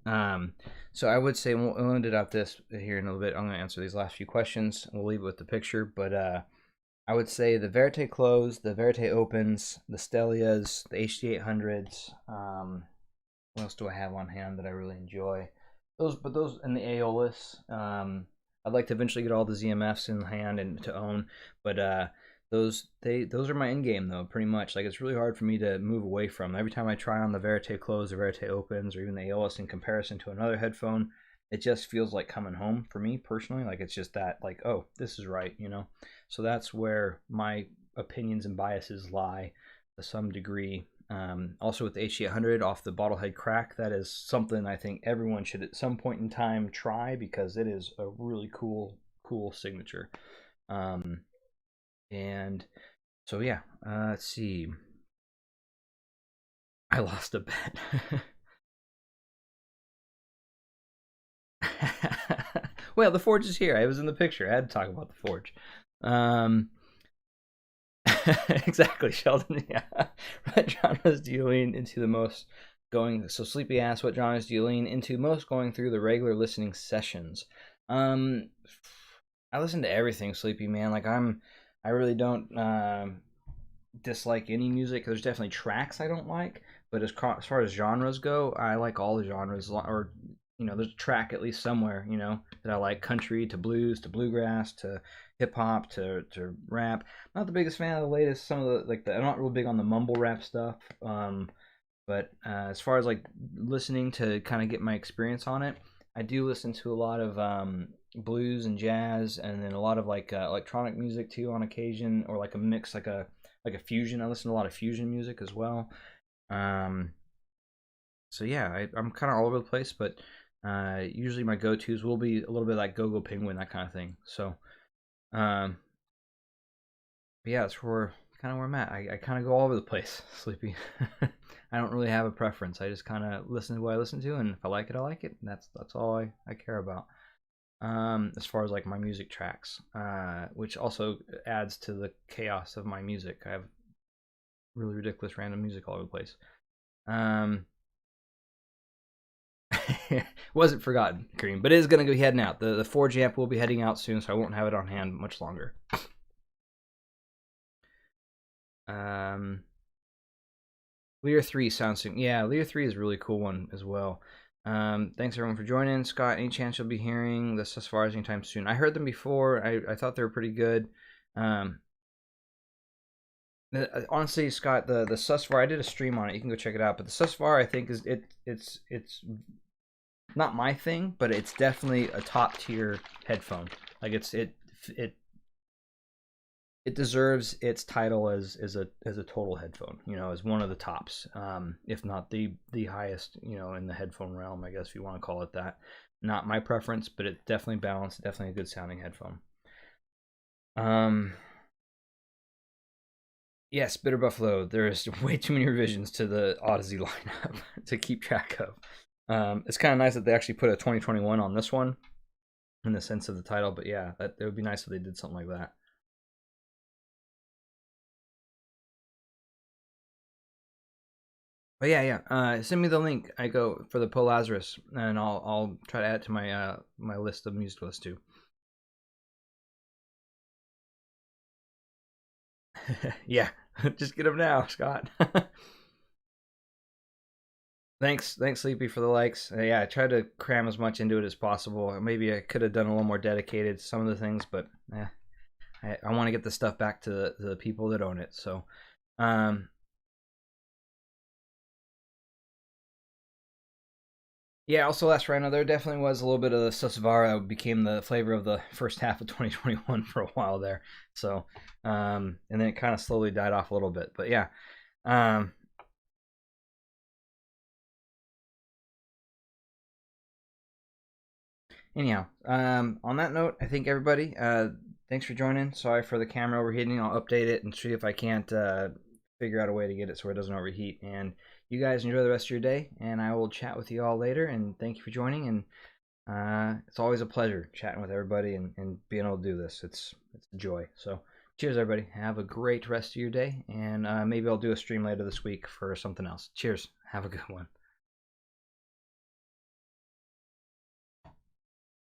Speaker 1: So I would say we'll end it up this here in a little bit. I'm gonna answer these last few questions. We'll leave it with the picture, but I would say the Verite Closed, the Verite Opens, the Stellias, the HD800s. What else do I have on hand that I really enjoy? Those and the Aeolus. I'd like to eventually get all the ZMFs in hand and to own, but those are my end game though, pretty much. Like, it's really hard for me to move away from. Every time I try on the Verite Closed, the Verite Opens, or even the Aeolus in comparison to another headphone, it just feels like coming home for me personally. Like, it's just that, like, oh, this is right, you know. So that's where my opinions and biases lie to some degree. Also with the HD800 off the bottlehead crack, that is something I think everyone should at some point in time try, because it is a really cool signature. And so yeah, let's see. I lost a bet. Well, the Forge is here. I was in the picture. I had to talk about the Forge. Exactly, Sheldon. Yeah. What genres do you lean into the most going? So Sleepy asked, what genres do you lean into most going through the regular listening sessions? I listen to everything, Sleepy, man. Like, I really don't dislike any music. There's definitely tracks I don't like, but as far as genres go, I like all the genres. Or, you know, there's a track at least somewhere, you know, that I like. Country to blues to bluegrass to hip hop to rap. I'm not the biggest fan of the latest. Some of the, like, I'm not real big on the mumble rap stuff. But as far as like listening to kind of get my experience on it, I do listen to a lot of blues and jazz, and then a lot of like electronic music too on occasion, or like a mix, like a fusion. I listen to a lot of fusion music as well. So yeah, I'm kind of all over the place, but usually my go-tos will be a little bit like Go-Go Penguin, that kind of thing. So but yeah, that's where I'm at. I kind of go all over the place, Sleepy. I don't really have a preference. I just kind of listen to what I listen to, and if I like it, I like it. And that's all I care about. As far as like my music tracks, which also adds to the chaos of my music. I have really ridiculous random music all over the place. Wasn't forgotten, Kareem, but it is going to be heading out. The Forge amp will be heading out soon, so I won't have it on hand much longer. Lear 3 sounds soon. Yeah, Lear 3 is a really cool one as well. Thanks everyone for joining. Scott, any chance you'll be hearing the Susvars anytime soon? I heard them before. I thought they were pretty good. Honestly, Scott, the Susvar, I did a stream on it. You can go check it out. But the Susvar, I think, is it's not my thing, but it's definitely a top tier headphone. Like, it deserves its title as a total headphone, you know, as one of the tops, if not the highest, you know, in the headphone realm, I guess, if you want to call it that. Not my preference, but it's definitely balanced, definitely a good sounding headphone. Yes, Bitter Buffalo, there's way too many revisions to the Audeze lineup to keep track of. It's kind of nice that they actually put a 2021 on this one in the sense of the title, but yeah, it would be nice if they did something like that. But yeah. Send me the link. I go for the Poe Lazarus, and I'll try to add it to my my list of music lists too. Yeah, just get them now, Scott. Thanks, Sleepy, for the likes. Yeah, I tried to cram as much into it as possible. Maybe I could have done a little more dedicated to some of the things, but I want to get the stuff back to the people that own it. So, yeah, also last round, there definitely was a little bit of the Susvara that became the flavor of the first half of 2021 for a while there. So, and then it kind of slowly died off a little bit. But yeah. Anyhow, on that note, I think everybody, thanks for joining. Sorry for the camera overheating. I'll update it and see if I can't figure out a way to get it so it doesn't overheat. And you guys enjoy the rest of your day, and I will chat with you all later. And thank you for joining. And It's always a pleasure chatting with everybody and being able to do this. It's a joy. So cheers, everybody. Have a great rest of your day, and maybe I'll do a stream later this week for something else. Cheers. Have a good one.